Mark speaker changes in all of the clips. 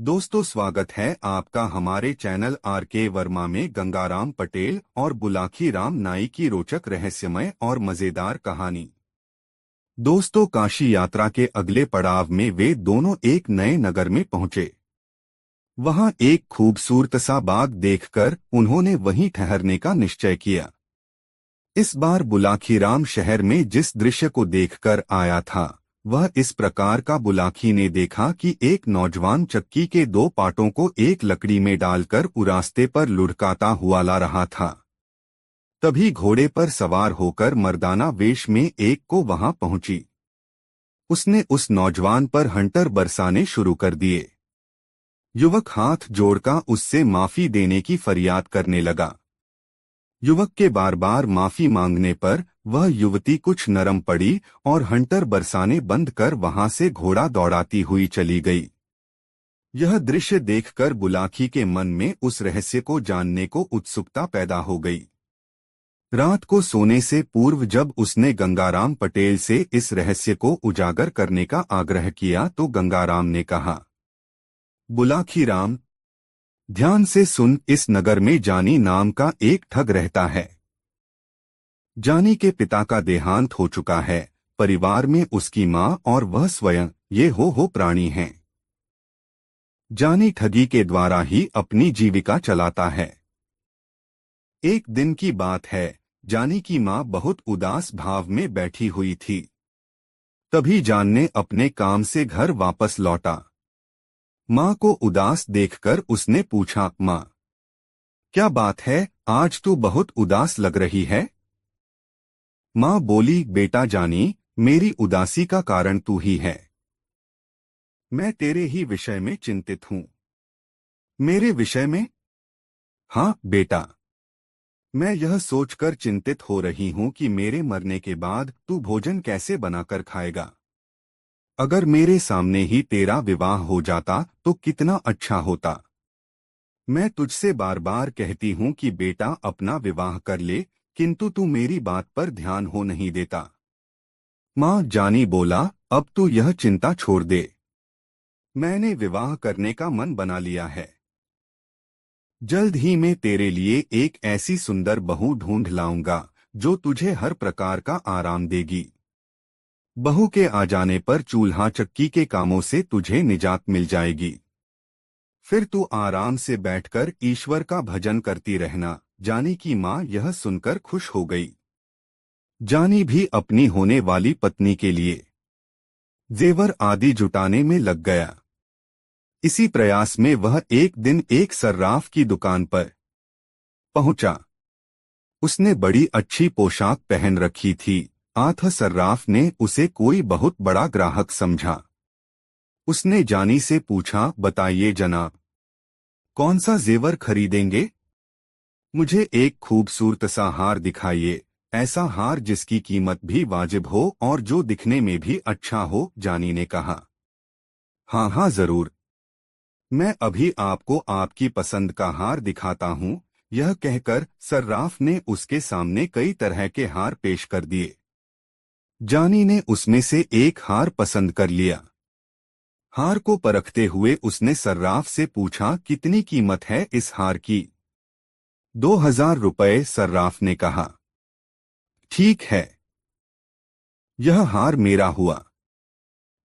Speaker 1: दोस्तों, स्वागत है आपका हमारे चैनल आर.के. वर्मा में गंगाराम पटेल और बुलाकी राम नाई की रोचक रहस्यमय और मजेदार कहानी। दोस्तों, काशी यात्रा के अगले पड़ाव में वे दोनों एक नए नगर में पहुंचे। वहां एक खूबसूरत सा बाग देखकर उन्होंने वहीं ठहरने का निश्चय किया। इस बार बुलाकी राम शहर में जिस दृश्य को देखकर आया था वह इस प्रकार का। बुलाकी ने देखा कि एक नौजवान चक्की के दो पाटों को एक लकड़ी में डालकर रास्ते पर लुढ़काता हुआ ला रहा था। तभी घोड़े पर सवार होकर मर्दाना वेश में एक को वहां पहुंची। उसने उस नौजवान पर हंटर बरसाने शुरू कर दिए। युवक हाथ जोड़कर उससे माफी देने की फरियाद करने लगा। युवक के बार बार माफी मांगने पर वह युवती कुछ नरम पड़ी और हंटर बरसाने बंद कर वहां से घोड़ा दौड़ाती हुई चली गई। यह दृश्य देखकर बुलाकी के मन में उस रहस्य को जानने को उत्सुकता पैदा हो गई। रात को सोने से पूर्व जब उसने गंगाराम पटेल से इस रहस्य को उजागर करने का आग्रह किया तो गंगाराम ने कहा, बुलाकी राम, ध्यान से सुन। इस नगर में जानी नाम का एक ठग रहता है। जानी के पिता का देहांत हो चुका है। परिवार में उसकी मां और वह स्वयं ये हो प्राणी हैं। जानी ठगी के द्वारा ही अपनी जीविका चलाता है। एक दिन की बात है, जानी की मां बहुत उदास भाव में बैठी हुई थी। तभी जान ने अपने काम से घर वापस लौटा। मां को उदास देखकर उसने पूछा, मां, क्या बात है, आज तू बहुत उदास लग रही है? मां बोली, बेटा जानी, मेरी उदासी का कारण तू ही है। मैं तेरे ही विषय में चिंतित हूं। मेरे विषय में? हाँ बेटा, मैं यह सोचकर चिंतित हो रही हूं कि मेरे मरने के बाद तू भोजन कैसे बनाकर खाएगा। अगर मेरे सामने ही तेरा विवाह हो जाता तो कितना अच्छा होता। मैं तुझसे बार बार कहती हूं कि बेटा अपना विवाह कर ले, किंतु तू मेरी बात पर ध्यान हो नहीं देता। मां जानी बोला, अब तू यह चिंता छोड़ दे। मैंने विवाह करने का मन बना लिया है। जल्द ही मैं तेरे लिए एक ऐसी सुंदर बहू ढूंढ लाऊंगा जो तुझे हर प्रकार का आराम देगी। बहू के आ जाने पर चूल्हा चक्की के कामों से तुझे निजात मिल जाएगी। फिर तू आराम से बैठकर ईश्वर का भजन करती रहना। जानी की मां यह सुनकर खुश हो गई। जानी भी अपनी होने वाली पत्नी के लिए जेवर आदि जुटाने में लग गया। इसी प्रयास में वह एक दिन एक सर्राफ की दुकान पर पहुंचा। उसने बड़ी अच्छी पोशाक पहन रखी थी। आठ सर्राफ ने उसे कोई बहुत बड़ा ग्राहक समझा। उसने जानी से पूछा, बताइए जनाब, कौन सा जेवर खरीदेंगे? मुझे एक खूबसूरत सा हार दिखाइए, ऐसा हार जिसकी कीमत भी वाजिब हो और जो दिखने में भी अच्छा हो। जानी ने कहा, हाँ हाँ जरूर, मैं अभी आपको आपकी पसंद का हार दिखाता हूँ। यह कहकर सर्राफ ने उसके सामने कई तरह के हार पेश कर दिए। जानी ने उसमें से एक हार पसंद कर लिया। हार को परखते हुए उसने सर्राफ से पूछा, कितनी कीमत है इस हार की? 2000 रुपये, सर्राफ ने कहा। ठीक है, यह हार मेरा हुआ।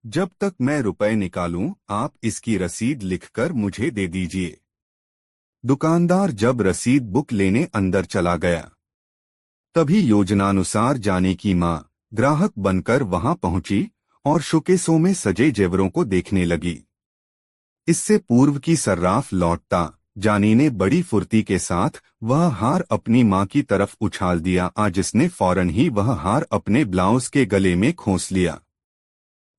Speaker 1: जब तक मैं रुपए निकालूं आप इसकी रसीद लिखकर मुझे दे दीजिए। दुकानदार जब रसीद बुक लेने अंदर चला गया तभी योजनानुसार जाने की मां ग्राहक बनकर वहां पहुंची और शोकेसों में सजे जेवरों को देखने लगी। इससे पूर्व की सर्राफ लौटता जानी ने बड़ी फुर्ती के साथ वह हार अपनी मां की तरफ उछाल दिया, जिसने फौरन ही वह हार अपने ब्लाउज के गले में खोस लिया।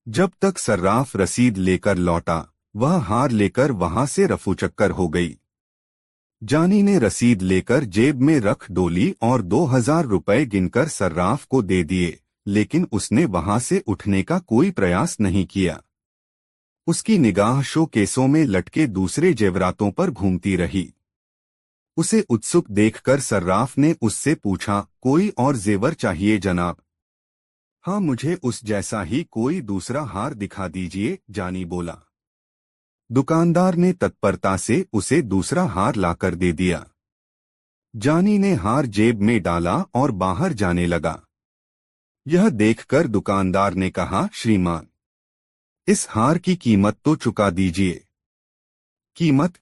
Speaker 1: जब तक सर्राफ रसीद लेकर लौटा वह हार लेकर वहां से रफूचक्कर हो गई। जानी ने रसीद लेकर जेब में रख डोली और 2000 रुपये गिनकर सर्राफ को दे दिए, लेकिन उसने वहां से उठने का कोई प्रयास नहीं किया। उसकी निगाह शोकेसों में लटके दूसरे जेवरातों पर घूमती रही। उसे उत्सुक देखकर सर्राफ ने उससे पूछा, कोई और जेवर चाहिए जनाब? हाँ, मुझे उस जैसा ही कोई दूसरा हार दिखा दीजिए, जानी बोला। दुकानदार ने तत्परता से उसे दूसरा हार लाकर दे दिया। जानी ने हार जेब में डाला और बाहर जाने लगा। यह देखकर दुकानदार ने कहा, श्रीमान, इस हार की कीमत तो चुका दीजिए। कीमत?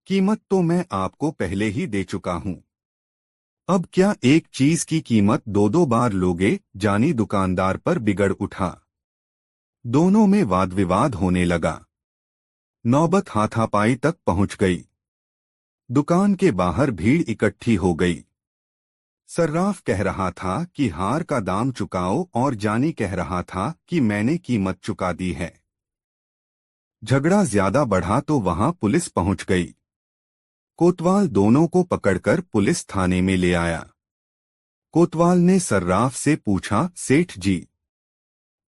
Speaker 1: कीमत तो मैं आपको पहले ही दे चुका हूं। अब क्या एक चीज की कीमत दो दो बार लोगे? जानी दुकानदार पर बिगड़ उठा। दोनों में वाद विवाद होने लगा। नौबत हाथापाई तक पहुंच गई। दुकान के बाहर भीड़ इकट्ठी हो गई। सर्राफ कह रहा था कि हार का दाम चुकाओ और जानी कह रहा था कि मैंने कीमत चुका दी है। झगड़ा ज्यादा बढ़ा तो वहां पुलिस पहुंच गई। कोतवाल दोनों को पकड़कर पुलिस थाने में ले आया। कोतवाल ने सर्राफ से पूछा, सेठ जी,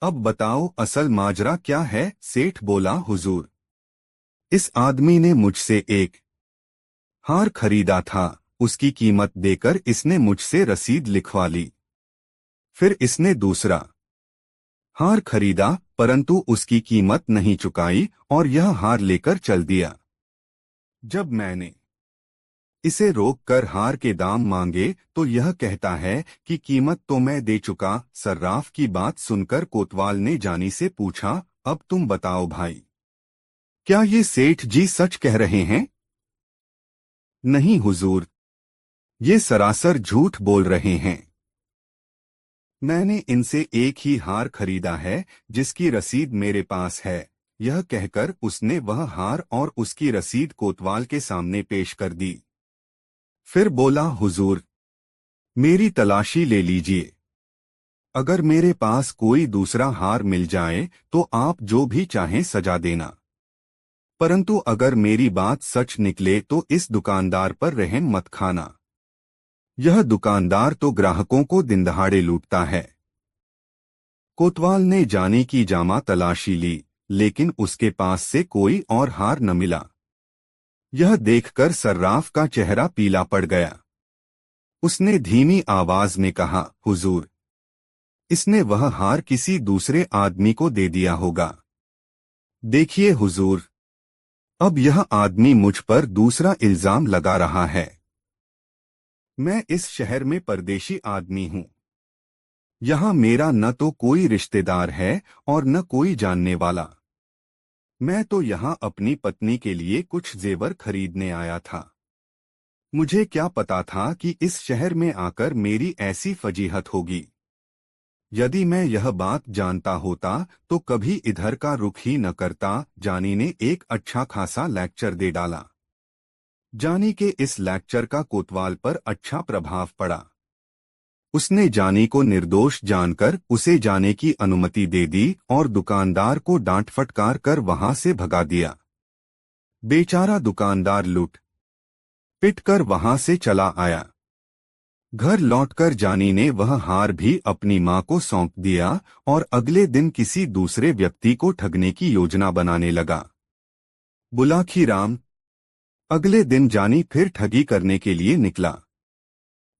Speaker 1: अब बताओ असल माजरा क्या है? सेठ बोला, हुजूर, इस आदमी ने मुझसे एक हार खरीदा था, उसकी कीमत देकर इसने मुझसे रसीद लिखवा ली। फिर इसने दूसरा हार खरीदा परंतु उसकी कीमत नहीं चुकाई और यह हार लेकर चल दिया। जब मैंने इसे रोककर हार के दाम मांगे तो यह कहता है कि कीमत तो मैं दे चुका। सर्राफ की बात सुनकर कोतवाल ने जानी से पूछा, अब तुम बताओ भाई, क्या ये सेठ जी सच कह रहे हैं? नहीं हुजूर, ये सरासर झूठ बोल रहे हैं। मैंने इनसे एक ही हार खरीदा है जिसकी रसीद मेरे पास है। यह कहकर उसने वह हार और उसकी रसीद कोतवाल के सामने पेश कर दी। फिर बोला, हुजूर, मेरी तलाशी ले लीजिए। अगर मेरे पास कोई दूसरा हार मिल जाए तो आप जो भी चाहें सजा देना, परंतु अगर मेरी बात सच निकले तो इस दुकानदार पर रहम मत खाना। यह दुकानदार तो ग्राहकों को दिनदहाड़े लूटता है। कोतवाल ने जानी की जामा तलाशी ली, लेकिन उसके पास से कोई और हार न मिला। यह देखकर सर्राफ का चेहरा पीला पड़ गया। उसने धीमी आवाज में कहा, हुजूर, इसने वह हार किसी दूसरे आदमी को दे दिया होगा। देखिए हुजूर, अब यह आदमी मुझ पर दूसरा इल्जाम लगा रहा है। मैं इस शहर में परदेशी आदमी हूं। यहाँ मेरा न तो कोई रिश्तेदार है और न कोई जानने वाला। मैं तो यहाँ अपनी पत्नी के लिए कुछ जेवर खरीदने आया था। मुझे क्या पता था कि इस शहर में आकर मेरी ऐसी फजीहत होगी। यदि मैं यह बात जानता होता तो कभी इधर का रुख ही न करता। जानी ने एक अच्छा खासा लेक्चर दे डाला। जानी के इस लेक्चर का कोतवाल पर अच्छा प्रभाव पड़ा। उसने जानी को निर्दोष जानकर उसे जाने की अनुमति दे दी और दुकानदार को डांट फटकार कर वहां से भगा दिया। बेचारा दुकानदार लूट पिट कर वहां से चला आया। घर लौटकर जानी ने वह हार भी अपनी मां को सौंप दिया और अगले दिन किसी दूसरे व्यक्ति को ठगने की योजना बनाने लगा। बुलाखी राम। अगले दिन जानी फिर ठगी करने के लिए निकला।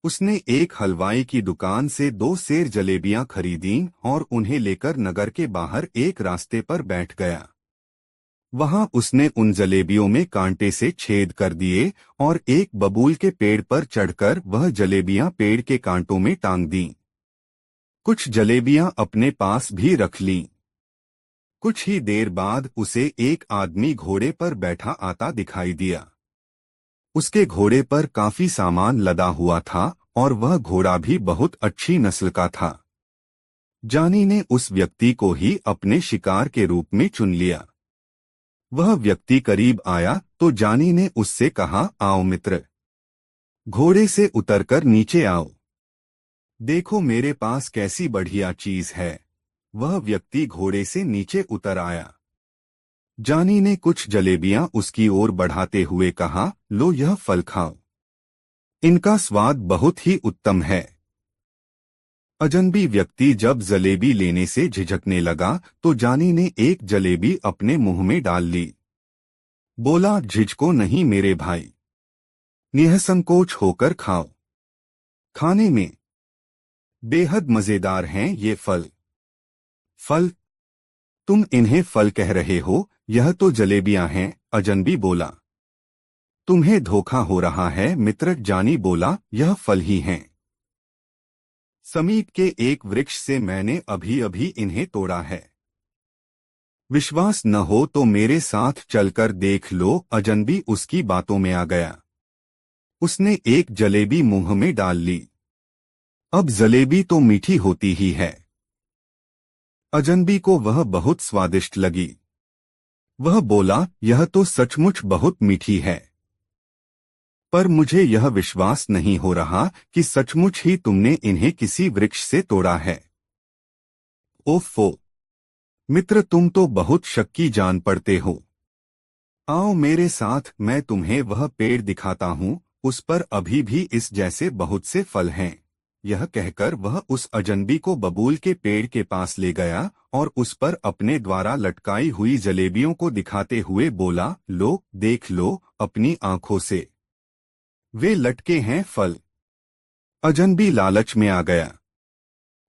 Speaker 1: उसने एक हलवाई की दुकान से 2 सेर जलेबियां खरीदीं और उन्हें लेकर नगर के बाहर एक रास्ते पर बैठ गया। वहां उसने उन जलेबियों में कांटे से छेद कर दिए और एक बबूल के पेड़ पर चढ़कर वह जलेबियां पेड़ के कांटों में टांग दीं। कुछ जलेबियां अपने पास भी रख लीं। कुछ ही देर बाद उसे एक आदमी घोड़े पर बैठा आता दिखाई दिया। उसके घोड़े पर काफी सामान लदा हुआ था और वह घोड़ा भी बहुत अच्छी नस्ल का था। जानी ने उस व्यक्ति को ही अपने शिकार के रूप में चुन लिया। वह व्यक्ति करीब आया तो जानी ने उससे कहा, आओ मित्र, घोड़े से उतरकर नीचे आओ। देखो मेरे पास कैसी बढ़िया चीज है। वह व्यक्ति घोड़े से नीचे उतर आया। जानी ने कुछ जलेबियां उसकी ओर बढ़ाते हुए कहा, लो यह फल खाओ। इनका स्वाद बहुत ही उत्तम है। अजनबी व्यक्ति जब जलेबी लेने से झिझकने लगा तो जानी ने एक जलेबी अपने मुंह में डाल ली। बोला, झिझको नहीं मेरे भाई, निःसंकोच होकर खाओ। खाने में बेहद मजेदार हैं ये फल। फल? तुम इन्हें फल कह रहे हो? यह तो जलेबियां हैं, अजनबी बोला। तुम्हें धोखा हो रहा है मित्र, जानी बोला, यह फल ही हैं। समीप के एक वृक्ष से मैंने अभी अभी इन्हें तोड़ा है। विश्वास न हो तो मेरे साथ चलकर देख लो, अजनबी उसकी बातों में आ गया। उसने एक जलेबी मुंह में डाल ली। अब जलेबी तो मीठी होती ही है। अजनबी को वह बहुत स्वादिष्ट लगी। वह बोला, यह तो सचमुच बहुत मीठी है। पर मुझे यह विश्वास नहीं हो रहा कि सचमुच ही तुमने इन्हें किसी वृक्ष से तोड़ा है। ओफो मित्र, तुम तो बहुत शक्की जान पड़ते हो। आओ मेरे साथ, मैं तुम्हें वह पेड़ दिखाता हूँ, उस पर अभी भी इस जैसे बहुत से फल हैं। यह कहकर वह उस अजनबी को बबूल के पेड़ के पास ले गया और उस पर अपने द्वारा लटकाई हुई जलेबियों को दिखाते हुए बोला, लो देख लो अपनी आंखों से, वे लटके हैं फल। अजनबी लालच में आ गया।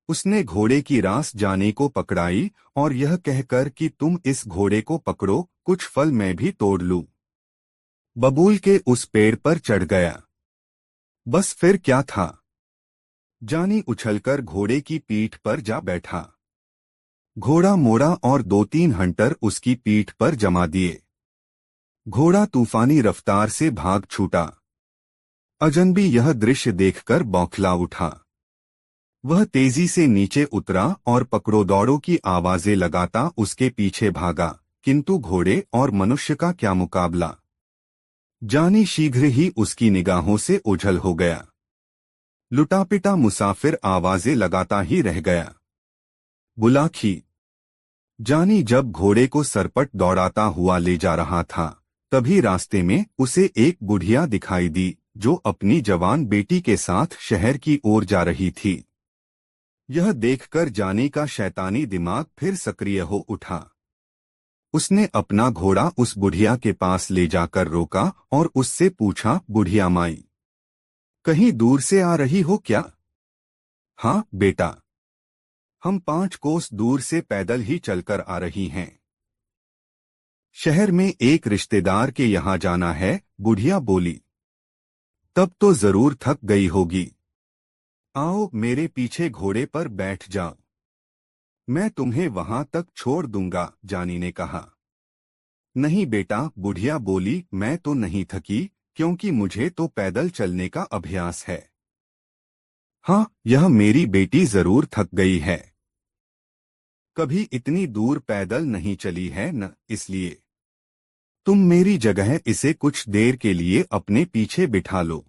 Speaker 1: उसने घोड़े की रास जाने को पकड़ाई और यह कहकर कि तुम इस घोड़े को पकड़ो, कुछ फल मैं भी तोड़ लूं। बबूल के उस पेड़ पर चढ़ गया। बस फिर क्या था, जानी उछलकर घोड़े की पीठ पर जा बैठा। घोड़ा मोड़ा और 2-3 हंटर उसकी पीठ पर जमा दिए। घोड़ा तूफानी रफ्तार से भाग छूटा। अजनबी यह दृश्य देखकर बौखला उठा। वह तेजी से नीचे उतरा और पकड़ो दौड़ो की आवाजें लगाता उसके पीछे भागा, किंतु घोड़े और मनुष्य का क्या मुकाबला। जानी शीघ्र ही उसकी निगाहों से ओझल हो गया। लुटापिटा मुसाफिर आवाजें लगाता ही रह गया। बुलाखी। जानी जब घोड़े को सरपट दौड़ाता हुआ ले जा रहा था, तभी रास्ते में उसे एक बुढ़िया दिखाई दी जो अपनी जवान बेटी के साथ शहर की ओर जा रही थी। यह देखकर जानी का शैतानी दिमाग फिर सक्रिय हो उठा। उसने अपना घोड़ा उस बुढ़िया के पास ले जाकर रोका और उससे पूछा, बुढ़िया माई, कहीं दूर से आ रही हो क्या? हाँ बेटा, हम 5 कोस दूर से पैदल ही चलकर आ रही हैं। शहर में एक रिश्तेदार के यहाँ जाना है, बुढ़िया बोली। तब तो जरूर थक गई होगी। आओ मेरे पीछे घोड़े पर बैठ जाओ, मैं तुम्हें वहां तक छोड़ दूंगा, जानी ने कहा। नहीं बेटा, बुढ़िया बोली, मैं तो नहीं थकी, क्योंकि मुझे तो पैदल चलने का अभ्यास है। हाँ, यह मेरी बेटी जरूर थक गई है। कभी इतनी दूर पैदल नहीं चली है न, इसलिए तुम मेरी जगह इसे कुछ देर के लिए अपने पीछे बिठा लो।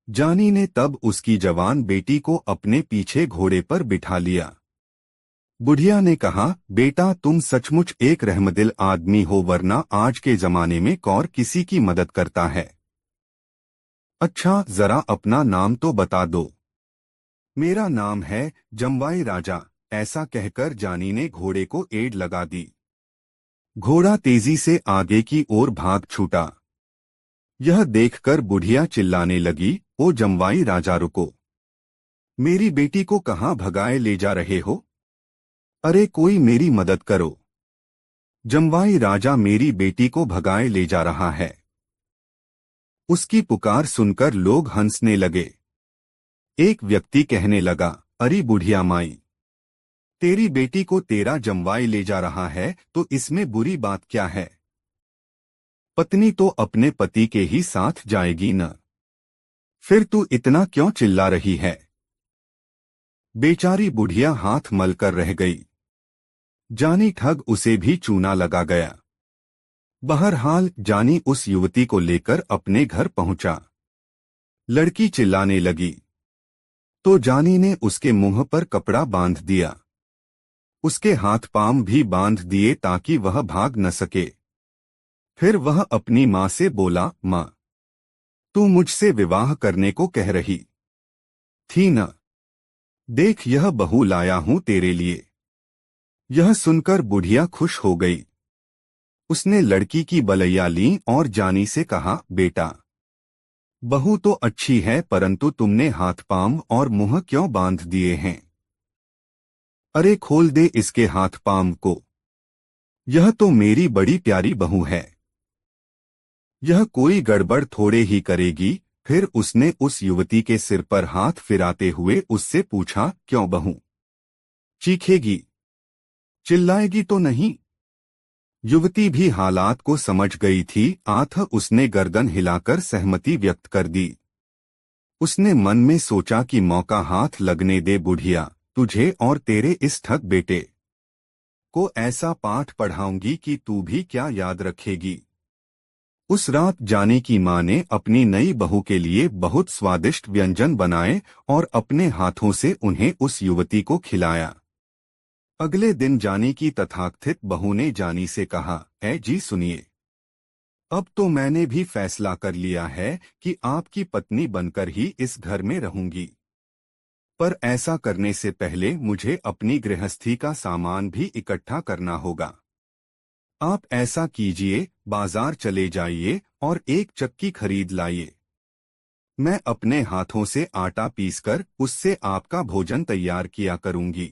Speaker 1: जानी ने तब उसकी जवान बेटी को अपने पीछे घोड़े पर बिठा लिया। बुढ़िया ने कहा, बेटा तुम सचमुच एक रहमदिल आदमी हो, वरना आज के जमाने में कौन किसी की मदद करता है। अच्छा जरा अपना नाम तो बता दो। मेरा नाम है जमवाई राजा, ऐसा कहकर जानी ने घोड़े को एड़ लगा दी। घोड़ा तेजी से आगे की ओर भाग छूटा। यह देखकर बुढ़िया चिल्लाने लगी, ओ जमवाई राजा रुको, मेरी बेटी को कहाँ भगाए ले जा रहे हो? अरे कोई मेरी मदद करो, जमवाई राजा मेरी बेटी को भगाए ले जा रहा है। उसकी पुकार सुनकर लोग हंसने लगे। एक व्यक्ति कहने लगा, अरे बुढ़िया माई, तेरी बेटी को तेरा जमवाई ले जा रहा है तो इसमें बुरी बात क्या है? पत्नी तो अपने पति के ही साथ जाएगी न, फिर तू इतना क्यों चिल्ला रही है? बेचारी बुढ़िया हाथ मलकर रह गई। जानी ठग उसे भी चूना लगा गया। बहरहाल जानी उस युवती को लेकर अपने घर पहुंचा। लड़की चिल्लाने लगी तो जानी ने उसके मुंह पर कपड़ा बांध दिया। उसके हाथ पांव भी बांध दिए ताकि वह भाग न सके। फिर वह अपनी माँ से बोला, माँ, तू मुझसे विवाह करने को कह रही थी न? देख यह बहू लाया हूं तेरे लिए। यह सुनकर बुढ़िया खुश हो गई। उसने लड़की की बलैया ली और जानी से कहा, बेटा बहू तो अच्छी है, परंतु तुमने हाथ पांव और मुंह क्यों बांध दिए हैं? अरे खोल दे इसके हाथ पांव को। यह तो मेरी बड़ी प्यारी बहू है। यह कोई गड़बड़ थोड़े ही करेगी। फिर उसने उस युवती के सिर पर हाथ फिराते हुए उससे पूछा, क्यों बहू? चीखेगी? चिल्लाएगी तो नहीं? युवती भी हालात को समझ गई थी। उसने गर्दन हिलाकर सहमति व्यक्त कर दी। उसने मन में सोचा कि मौका हाथ लगने दे बुढ़िया, तुझे और तेरे इस ठग बेटे को ऐसा पाठ पढ़ाऊंगी कि तू भी क्या याद रखेगी। उस रात जानी की माँ ने अपनी नई बहू के लिए बहुत स्वादिष्ट व्यंजन बनाए और अपने हाथों से उन्हें उस युवती को खिलाया। अगले दिन जानी की तथाकथित बहू ने जानी से कहा, ऐ जी सुनिए, अब तो मैंने भी फैसला कर लिया है कि आपकी पत्नी बनकर ही इस घर में रहूंगी। पर ऐसा करने से पहले मुझे अपनी गृहस्थी का सामान भी इकट्ठा करना होगा। आप ऐसा कीजिए, बाजार चले जाइए और एक चक्की खरीद लाइए। मैं अपने हाथों से आटा पीसकर उससे आपका भोजन तैयार किया करूंगी।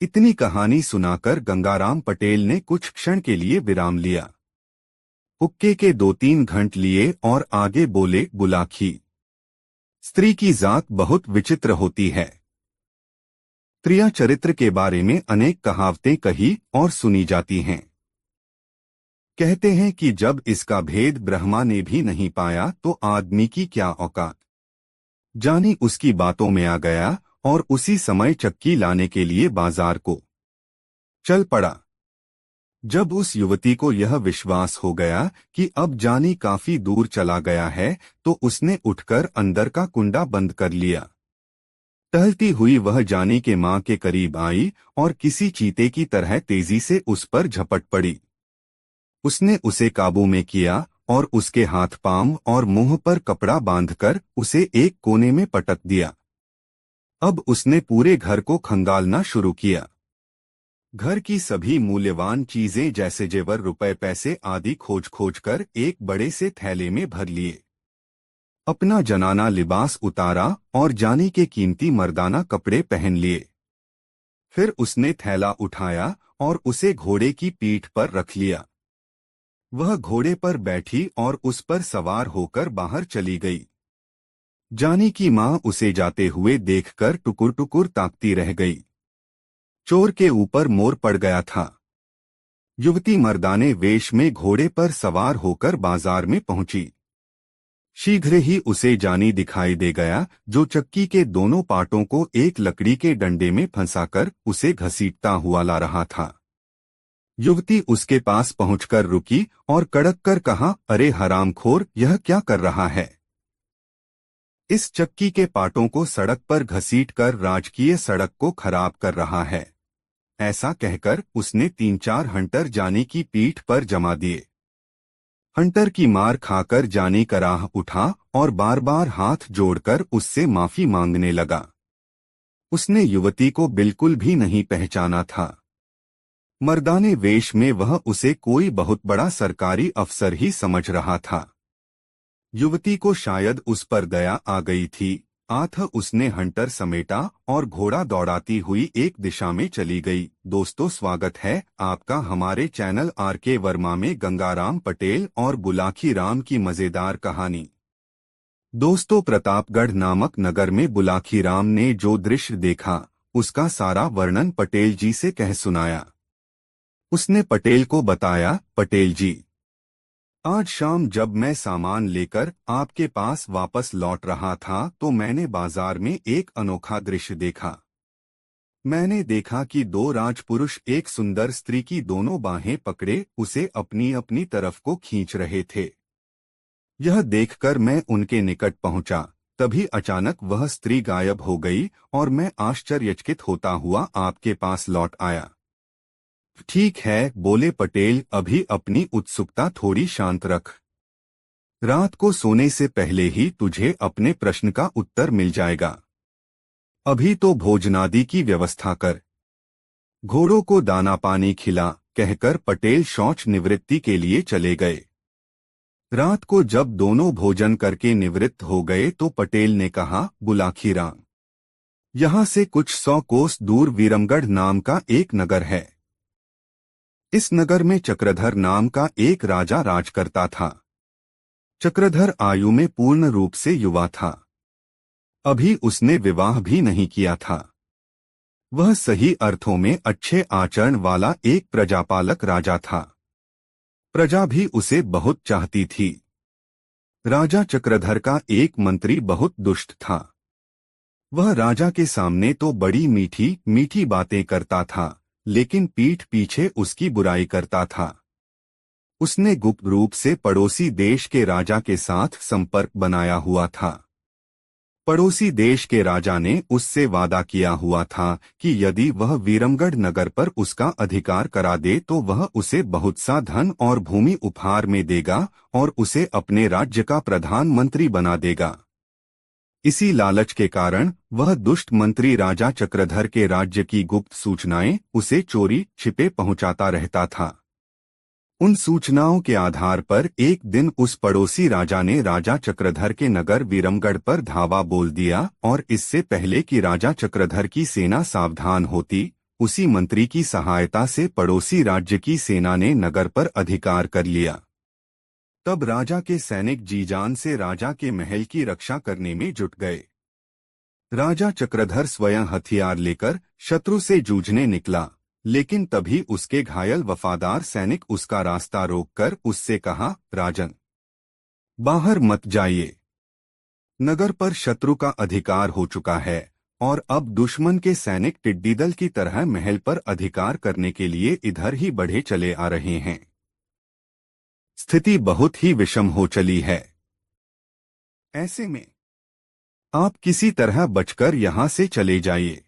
Speaker 1: इतनी कहानी सुनाकर गंगाराम पटेल ने कुछ क्षण के लिए विराम लिया। हुक्के के 2-3 घंट लिए और आगे बोले, बुलाखी, स्त्री की जात बहुत विचित्र होती है। स्त्रियां चरित्र के बारे में अनेक कहावतें कही और सुनी जाती हैं। कहते हैं कि जब इसका भेद ब्रह्मा ने भी नहीं पाया तो आदमी की क्या औकात। जानी उसकी बातों में आ गया और उसी समय चक्की लाने के लिए बाजार को चल पड़ा। जब उस युवती को यह विश्वास हो गया कि अब जानी काफी दूर चला गया है तो उसने उठकर अंदर का कुंडा बंद कर लिया। टहलती हुई वह जानी के मां के करीब आई और किसी चीते की तरह तेजी से उस पर झपट पड़ी। उसने उसे काबू में किया और उसके हाथ पांव और मुंह पर कपड़ा बांधकर उसे एक कोने में पटक दिया। अब उसने पूरे घर को खंगालना शुरू किया। घर की सभी मूल्यवान चीजें जैसे जेवर, रुपए, पैसे आदि खोज खोज कर एक बड़े से थैले में भर लिए। अपना जनाना लिबास उतारा और जानी के कीमती मर्दाना कपड़े पहन लिए। फिर उसने थैला उठाया और उसे घोड़े की पीठ पर रख लिया। वह घोड़े पर बैठी और उस पर सवार होकर बाहर चली गई। जानी की मां उसे जाते हुए देखकर टुकुर टुकुर ताकती रह गई। चोर के ऊपर मोर पड़ गया था। युवती मर्दाने वेश में घोड़े पर सवार होकर बाजार में पहुंची। शीघ्र ही उसे जानी दिखाई दे गया, जो चक्की के दोनों पाटों को एक लकड़ी के डंडे में फंसाकर उसे घसीटता हुआ ला रहा था। युवती उसके पास पहुंचकर रुकी और कड़क कर कहा, अरे हरामखोर, यह क्या कर रहा है? इस चक्की के पाटों को सड़क पर घसीटकर राजकीय सड़क को खराब कर रहा है। ऐसा कहकर उसने 3-4 हंटर जानी की पीठ पर जमा दिए। हंटर की मार खाकर जानी कराह उठा और बार बार हाथ जोड़कर उससे माफी मांगने लगा। उसने युवती को बिल्कुल भी नहीं पहचाना था। मर्दाने वेश में वह उसे कोई बहुत बड़ा सरकारी अफसर ही समझ रहा था। युवती को शायद उस पर दया आ गई थी। उसने हंटर समेटा और घोड़ा दौड़ाती हुई एक दिशा में चली गई। दोस्तों, स्वागत है आपका हमारे चैनल आरके वर्मा में गंगाराम पटेल और बुलाखी राम की मजेदार कहानी। दोस्तों, प्रतापगढ़ नामक नगर में बुलाखी राम ने जो दृश्य देखा उसका सारा वर्णन पटेल जी से कह सुनाया। उसने पटेल को बताया, पटेल जी, आज शाम जब मैं सामान लेकर आपके पास वापस लौट रहा था तो मैंने बाजार में एक अनोखा दृश्य देखा। मैंने देखा कि 2 राजपुरुष एक सुंदर स्त्री की दोनों बाहें पकड़े उसे अपनी अपनी तरफ को खींच रहे थे। यह देखकर मैं उनके निकट पहुंचा। तभी अचानक वह स्त्री गायब हो गई और मैं आश्चर्यचकित होता हुआ आपके पास लौट आया। ठीक है, बोले पटेल, अभी अपनी उत्सुकता थोड़ी शांत रख। रात को सोने से पहले ही तुझे अपने प्रश्न का उत्तर मिल जाएगा। अभी तो भोजनादि की व्यवस्था कर। घोड़ों को दाना पानी खिला, कहकर पटेल शौच निवृत्ति के लिए चले गए। रात को जब दोनों भोजन करके निवृत्त हो गए तो पटेल ने कहा, बुलाखी राम, यहाँ से कुछ 100 कोस दूर वीरमगढ़ नाम का एक नगर है। इस नगर में चक्रधर नाम का एक राजा राज करता था। चक्रधर आयु में पूर्ण रूप से युवा था। अभी उसने विवाह भी नहीं किया था। वह सही अर्थों में अच्छे आचरण वाला एक प्रजापालक राजा था। प्रजा भी उसे बहुत चाहती थी। राजा चक्रधर का एक मंत्री बहुत दुष्ट था। वह राजा के सामने तो बड़ी मीठी मीठी बातें करता था, लेकिन पीठ पीछे उसकी बुराई करता था। उसने गुप्त रूप से पड़ोसी देश के राजा के साथ संपर्क बनाया हुआ था। पड़ोसी देश के राजा ने उससे वादा किया हुआ था कि यदि वह वीरमगढ़ नगर पर उसका अधिकार करा दे तो वह उसे बहुत सा धन और भूमि उपहार में देगा और उसे अपने राज्य का प्रधानमंत्री बना देगा। इसी लालच के कारण वह दुष्ट मंत्री राजा चक्रधर के राज्य की गुप्त सूचनाएं उसे चोरी छिपे पहुंचाता रहता था। उन सूचनाओं के आधार पर एक दिन उस पड़ोसी राजा ने राजा चक्रधर के नगर वीरमगढ़ पर धावा बोल दिया और इससे पहले कि राजा चक्रधर की सेना सावधान होती, उसी मंत्री की सहायता से पड़ोसी राज्य की सेना ने नगर पर अधिकार कर लिया। तब राजा के सैनिक जी जान से राजा के महल की रक्षा करने में जुट गए। राजा चक्रधर स्वयं हथियार लेकर शत्रु से जूझने निकला, लेकिन तभी उसके घायल वफादार सैनिक उसका रास्ता रोककर उससे कहा, राजन, बाहर मत जाइए। नगर पर शत्रु का अधिकार हो चुका है और अब दुश्मन के सैनिक टिड्डी दल की तरह महल पर अधिकार करने के लिए इधर ही बढ़े चले आ रहे हैं। स्थिति बहुत ही विषम हो चली है। ऐसे में आप किसी तरह बचकर यहां से चले जाइए।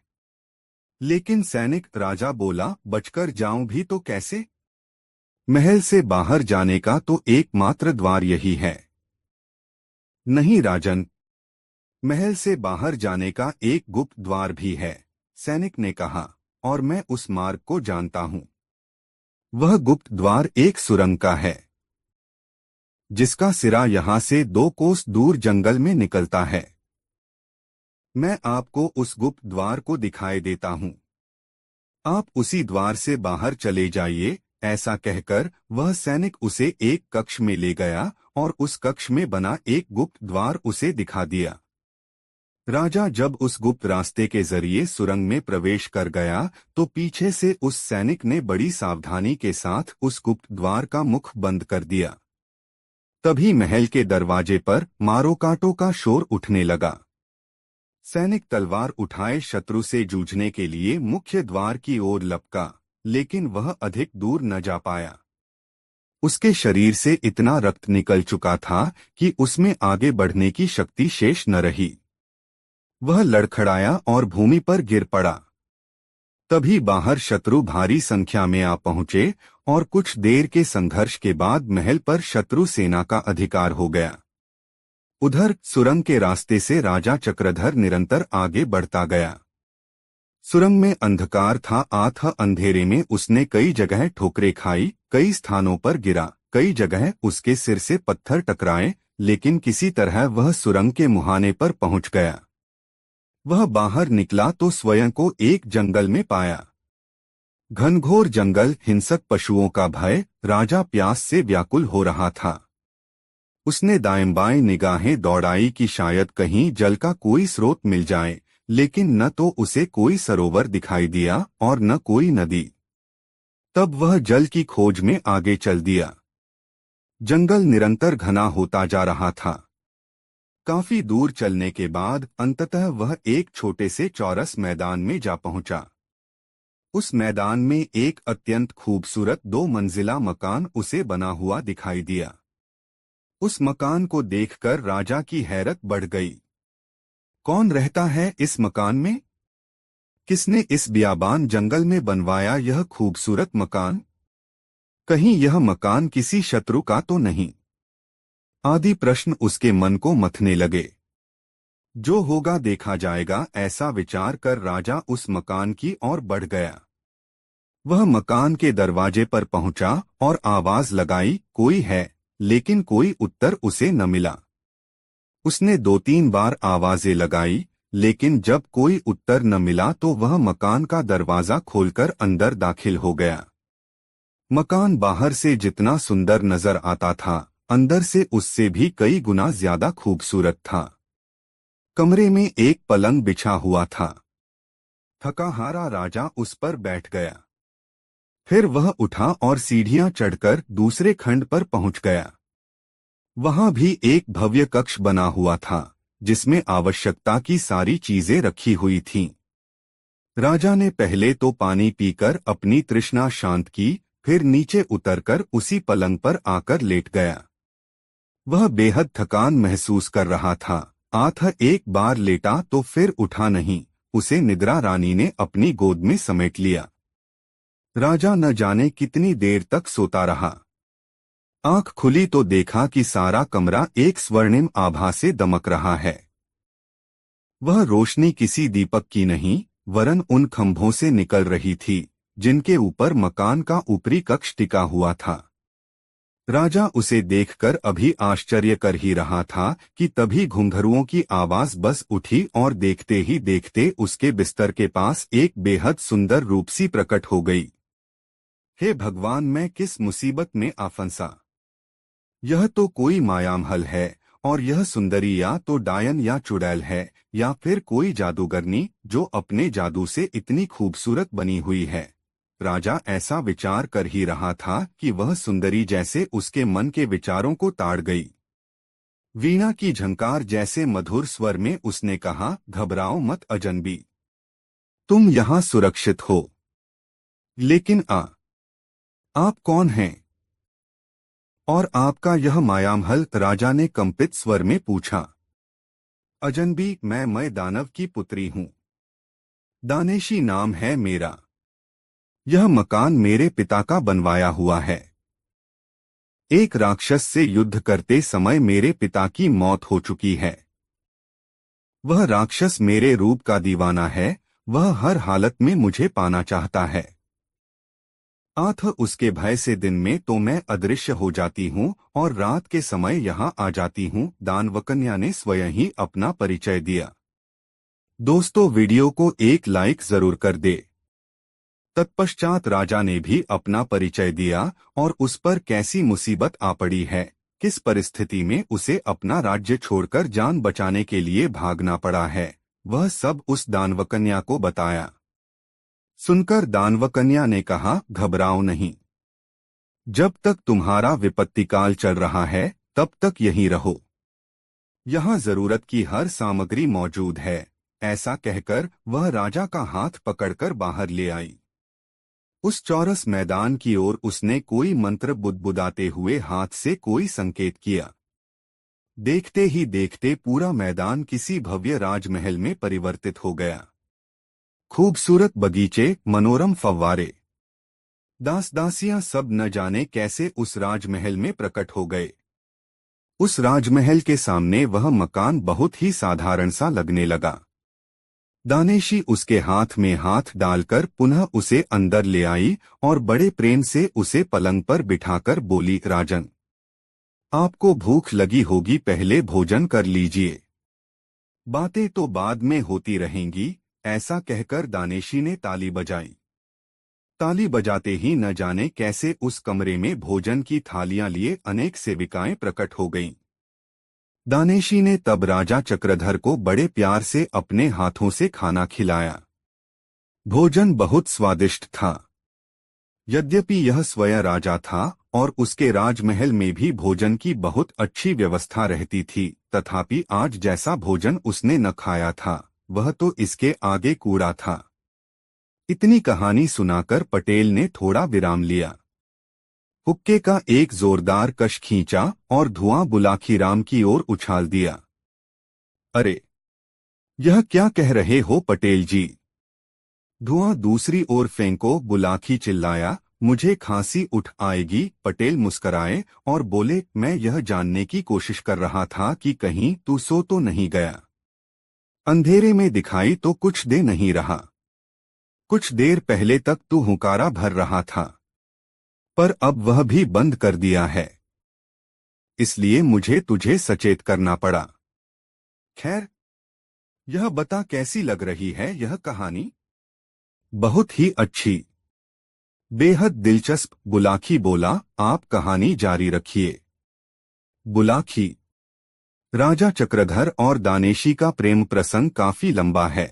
Speaker 1: लेकिन सैनिक राजा बोला, बचकर जाऊं भी तो कैसे? महल से बाहर जाने का तो एकमात्र द्वार यही है। नहीं राजन, महल से बाहर जाने का एक गुप्त द्वार भी है, सैनिक ने कहा, और मैं उस मार्ग को जानता हूं। वह गुप्त द्वार एक सुरंग का है, जिसका सिरा यहां से 2 कोस दूर जंगल में निकलता है। मैं आपको उस गुप्त द्वार को दिखाई देता हूं। आप उसी द्वार से बाहर चले जाइए। ऐसा कहकर वह सैनिक उसे एक कक्ष में ले गया और उस कक्ष में बना एक गुप्त द्वार उसे दिखा दिया। राजा जब उस गुप्त रास्ते के जरिए सुरंग में प्रवेश कर गया तो पीछे से उस सैनिक ने बड़ी सावधानी के साथ उस गुप्त द्वार का मुख बंद कर दिया। तभी महल के दरवाजे पर मारो काटो का शोर उठने लगा। सैनिक तलवार उठाए शत्रु से जूझने के लिए मुख्य द्वार की ओर लपका, लेकिन वह अधिक दूर न जा पाया। उसके शरीर से इतना रक्त निकल चुका था कि उसमें आगे बढ़ने की शक्ति शेष न रही। वह लड़खड़ाया और भूमि पर गिर पड़ा। तभी बाहर शत्रु भारी संख्या में आ पहुंचे और कुछ देर के संघर्ष के बाद महल पर शत्रु सेना का अधिकार हो गया। उधर सुरंग के रास्ते से राजा चक्रधर निरंतर आगे बढ़ता गया। सुरंग में अंधकार था। आधा अंधेरे में उसने कई जगह ठोकरें खाई, कई स्थानों पर गिरा, कई जगह उसके सिर से पत्थर टकराए, लेकिन किसी तरह वह सुरंग के मुहाने पर पहुंच गया। वह बाहर निकला तो स्वयं को एक जंगल में पाया। घनघोर जंगल, हिंसक पशुओं का भय, राजा प्यास से व्याकुल हो रहा था। उसने दाएं बाएं निगाहें दौड़ाई कि शायद कहीं जल का कोई स्रोत मिल जाए, लेकिन न तो उसे कोई सरोवर दिखाई दिया और न कोई नदी। तब वह जल की खोज में आगे चल दिया। जंगल निरंतर घना होता जा रहा था। काफी दूर चलने के बाद अंततः वह एक छोटे से चौरस मैदान में जा पहुंचा। उस मैदान में एक अत्यंत खूबसूरत 2 मंजिला मकान उसे बना हुआ दिखाई दिया। उस मकान को देखकर राजा की हैरत बढ़ गई। कौन रहता है इस मकान में? किसने इस बियाबान जंगल में बनवाया यह खूबसूरत मकान? कहीं यह मकान किसी शत्रु का तो नहीं? आदि प्रश्न उसके मन को मथने लगे। जो होगा देखा जाएगा, ऐसा विचार कर राजा उस मकान की ओर बढ़ गया। वह मकान के दरवाजे पर पहुंचा और आवाज लगाई, कोई है? लेकिन कोई उत्तर उसे न मिला। उसने 2-3 बार आवाजें लगाई, लेकिन जब कोई उत्तर न मिला तो वह मकान का दरवाजा खोलकर अंदर दाखिल हो गया। मकान बाहर से जितना सुंदर नजर आता था, अंदर से उससे भी कई गुना ज्यादा खूबसूरत था। कमरे में एक पलंग बिछा हुआ था। थका हारा राजा उस पर बैठ गया। फिर वह उठा और सीढ़ियां चढ़कर दूसरे खंड पर पहुंच गया। वहां भी एक भव्य कक्ष बना हुआ था, जिसमें आवश्यकता की सारी चीजें रखी हुई थीं। राजा ने पहले तो पानी पीकर अपनी तृष्णा शांत की, फिर नीचे उतरकर उसी पलंग पर आकर लेट गया। वह बेहद थकान महसूस कर रहा था। आठ एक बार लेटा तो फिर उठा नहीं। उसे निद्रा रानी ने अपनी गोद में समेट लिया। राजा न जाने कितनी देर तक सोता रहा। आंख खुली तो देखा कि सारा कमरा एक स्वर्णिम आभा से दमक रहा है। वह रोशनी किसी दीपक की नहीं, वरन उन खंभों से निकल रही थी, जिनके ऊपर मकान का ऊपरी कक्ष टिका हुआ था। राजा उसे देखकर अभी आश्चर्य कर ही रहा था कि तभी घुंघरुओं की आवाज बस उठी और देखते ही देखते उसके बिस्तर के पास एक बेहद सुंदर रूपसी प्रकट हो गई। हे भगवान, मैं किस मुसीबत में आ फंसा। यह तो कोई मायामहल है, और यह सुंदरी या तो डायन या चुड़ैल है, या फिर कोई जादूगरनी जो अपने जादू से इतनी खूबसूरत बनी हुई है। राजा ऐसा विचार कर ही रहा था कि वह सुंदरी जैसे उसके मन के विचारों को ताड़ गई। वीणा की झंकार जैसे मधुर स्वर में उसने कहा, घबराओ मत अजनबी, तुम यहाँ सुरक्षित हो। लेकिन आप कौन हैं? और आपका यह मायामहल? राजा ने कंपित स्वर में पूछा। अजनबी, मैं दानव की पुत्री हूँ। दानेशी नाम है मेरा। यह मकान मेरे पिता का बनवाया हुआ है। एक राक्षस से युद्ध करते समय मेरे पिता की मौत हो चुकी है। वह राक्षस मेरे रूप का दीवाना है। वह हर हालत में मुझे पाना चाहता है। आठ उसके भय से दिन में तो मैं अदृश्य हो जाती हूँ और रात के समय यहाँ आ जाती हूँ। दानवकन्या ने स्वयं ही अपना परिचय दिया। दोस्तों, वीडियो को एक लाइक जरूर कर दे। तत्पश्चात राजा ने भी अपना परिचय दिया और उस पर कैसी मुसीबत आ पड़ी है, किस परिस्थिति में उसे अपना राज्य छोड़कर जान बचाने के लिए भागना पड़ा है, वह सब उस दानवकन्या को बताया। सुनकर दानवकन्या ने कहा, घबराओ नहीं। जब तक तुम्हारा विपत्तिकाल चल रहा है, तब तक यहीं रहो। यहाँ जरूरत की हर सामग्री मौजूद है। ऐसा कहकर वह राजा का हाथ पकड़कर बाहर ले आई। उस चौरस मैदान की ओर उसने कोई मंत्र बुदबुदाते हुए हाथ से कोई संकेत किया। देखते ही देखते पूरा मैदान किसी भव्य राजमहल में परिवर्तित हो गया। खूबसूरत बगीचे, मनोरम फव्वारे, दास दासियां सब न जाने कैसे उस राजमहल में प्रकट हो गए। उस राजमहल के सामने वह मकान बहुत ही साधारण सा लगने लगा। दानेशी उसके हाथ में हाथ डालकर पुनः उसे अंदर ले आई और बड़े प्रेम से उसे पलंग पर बिठाकर बोली, राजन, आपको भूख लगी होगी, पहले भोजन कर लीजिए। बातें तो बाद में होती रहेंगी। ऐसा कहकर दानेशी ने ताली बजाई। ताली बजाते ही न जाने कैसे उस कमरे में भोजन की थालियां लिए अनेक सेविकाएं प्रकट हो गईं। दानेशी ने तब राजा चक्रधर को बड़े प्यार से अपने हाथों से खाना खिलाया। भोजन बहुत स्वादिष्ट था। यद्यपि यह स्वयं राजा था और उसके राजमहल में भी भोजन की बहुत अच्छी व्यवस्था रहती थी, तथापि आज जैसा भोजन उसने न खाया था, वह तो इसके आगे कूड़ा था। इतनी कहानी सुनाकर पटेल ने थोड़ा विराम लिया। हुक्के का एक जोरदार कश खींचा और धुआं बुलाखीराम की ओर उछाल दिया। अरे, यह क्या कह रहे हो पटेल जी? धुआं दूसरी ओर फेंको, बुलाखी चिल्लाया। मुझे खांसी उठ आएगी। पटेल मुस्कराए और बोले, मैं यह जानने की कोशिश कर रहा था कि कहीं तू सो तो नहीं गया। अंधेरे में दिखाई तो कुछ दे नहीं रहा। कुछ देर पहले तक तू हुंकारा भर रहा था, पर अब वह भी बंद कर दिया है, इसलिए मुझे तुझे सचेत करना पड़ा। खैर, यह बता कैसी लग रही है यह कहानी? बहुत ही अच्छी। बेहद दिलचस्प, बुलाकी बोला। आप कहानी जारी रखिए। बुलाकी। राजा चक्रधर और दानेशी का प्रेम प्रसंग काफी लंबा है।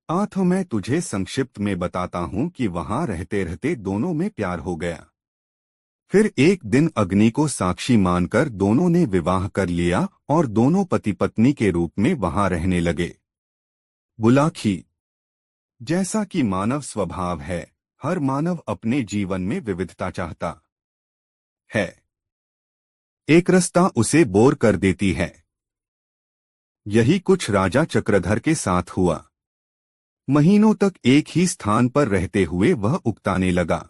Speaker 1: आठ मैं तुझे संक्षिप्त में बताता हूँ कि वहां रहते रहते दोनों में प्यार हो गया। फिर एक दिन अग्नि को साक्षी मानकर दोनों ने विवाह कर लिया और दोनों पति पत्नी के रूप में वहां रहने लगे। बुलाकी। जैसा कि मानव स्वभाव है, हर मानव अपने जीवन में विविधता चाहता है। एक रास्ता उसे बोर कर देती है। यही कुछ राजा चक्रधर के साथ हुआ। महीनों तक एक ही स्थान पर रहते हुए वह उकताने लगा।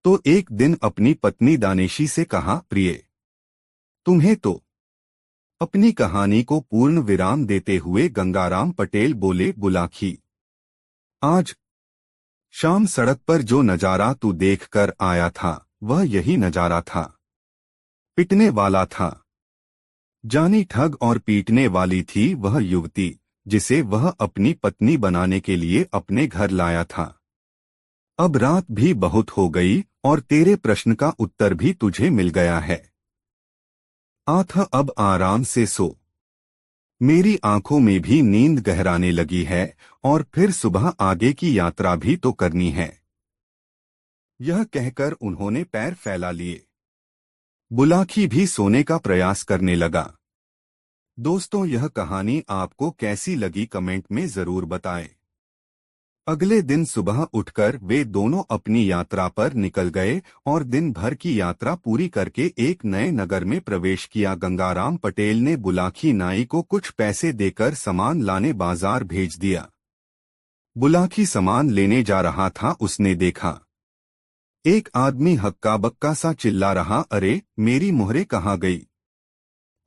Speaker 1: तो एक दिन अपनी पत्नी दानेशी से कहा, प्रिय, तुम्हें तो। अपनी कहानी को पूर्ण विराम देते हुए गंगाराम पटेल बोले, बुलाकी, आज शाम सड़क पर जो नजारा तू देखकर आया था, वह यही नजारा था। पिटने वाला था। जानी ठग और पीटने वाली थी वह युवती, जिसे वह अपनी पत्नी बनाने के लिए अपने घर लाया था। अब रात भी बहुत हो गई और तेरे प्रश्न का उत्तर भी तुझे मिल गया है। आठ अब आराम से सो। मेरी आंखों में भी नींद गहराने लगी है और फिर सुबह आगे की यात्रा भी तो करनी है। यह कहकर उन्होंने पैर फैला लिए। बुलाकी भी सोने का प्रयास करने लगा। दोस्तों, यह कहानी आपको कैसी लगी कमेंट में जरूर बताएं। अगले दिन सुबह उठकर वे दोनों अपनी यात्रा पर निकल गए और दिन भर की यात्रा पूरी करके एक नए नगर में प्रवेश किया। गंगाराम पटेल ने बुलाकी नाई को कुछ पैसे देकर सामान लाने बाजार भेज दिया। बुलाकी सामान लेने जा रहा था, उसने देखा एक आदमी हक्का बक्का सा चिल्ला रहा, अरे मेरी मोहरे कहाँ गई।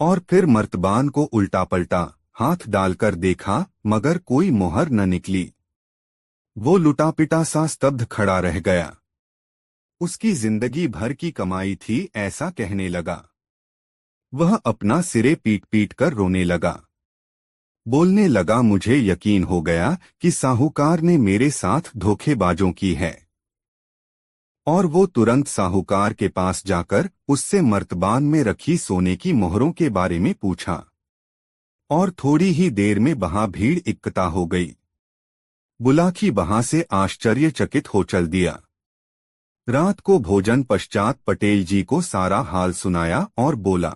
Speaker 1: और फिर मर्तबान को उल्टा पलटा हाथ डालकर देखा, मगर कोई मोहर न निकली। वो लुटा पिटा सा स्तब्ध खड़ा रह गया। उसकी जिंदगी भर की कमाई थी, ऐसा कहने लगा। वह अपना सिरे पीट पीट कर रोने लगा। बोलने लगा, मुझे यकीन हो गया कि साहूकार ने मेरे साथ धोखेबाजों की है। और वो तुरंत साहूकार के पास जाकर उससे मर्तबान में रखी सोने की मोहरों के बारे में पूछा। और थोड़ी ही देर में वहां भीड़ इकट्ठा हो गई। बुलाकी वहां से आश्चर्यचकित हो चल दिया। रात को भोजन पश्चात पटेल जी को सारा हाल सुनाया और बोला,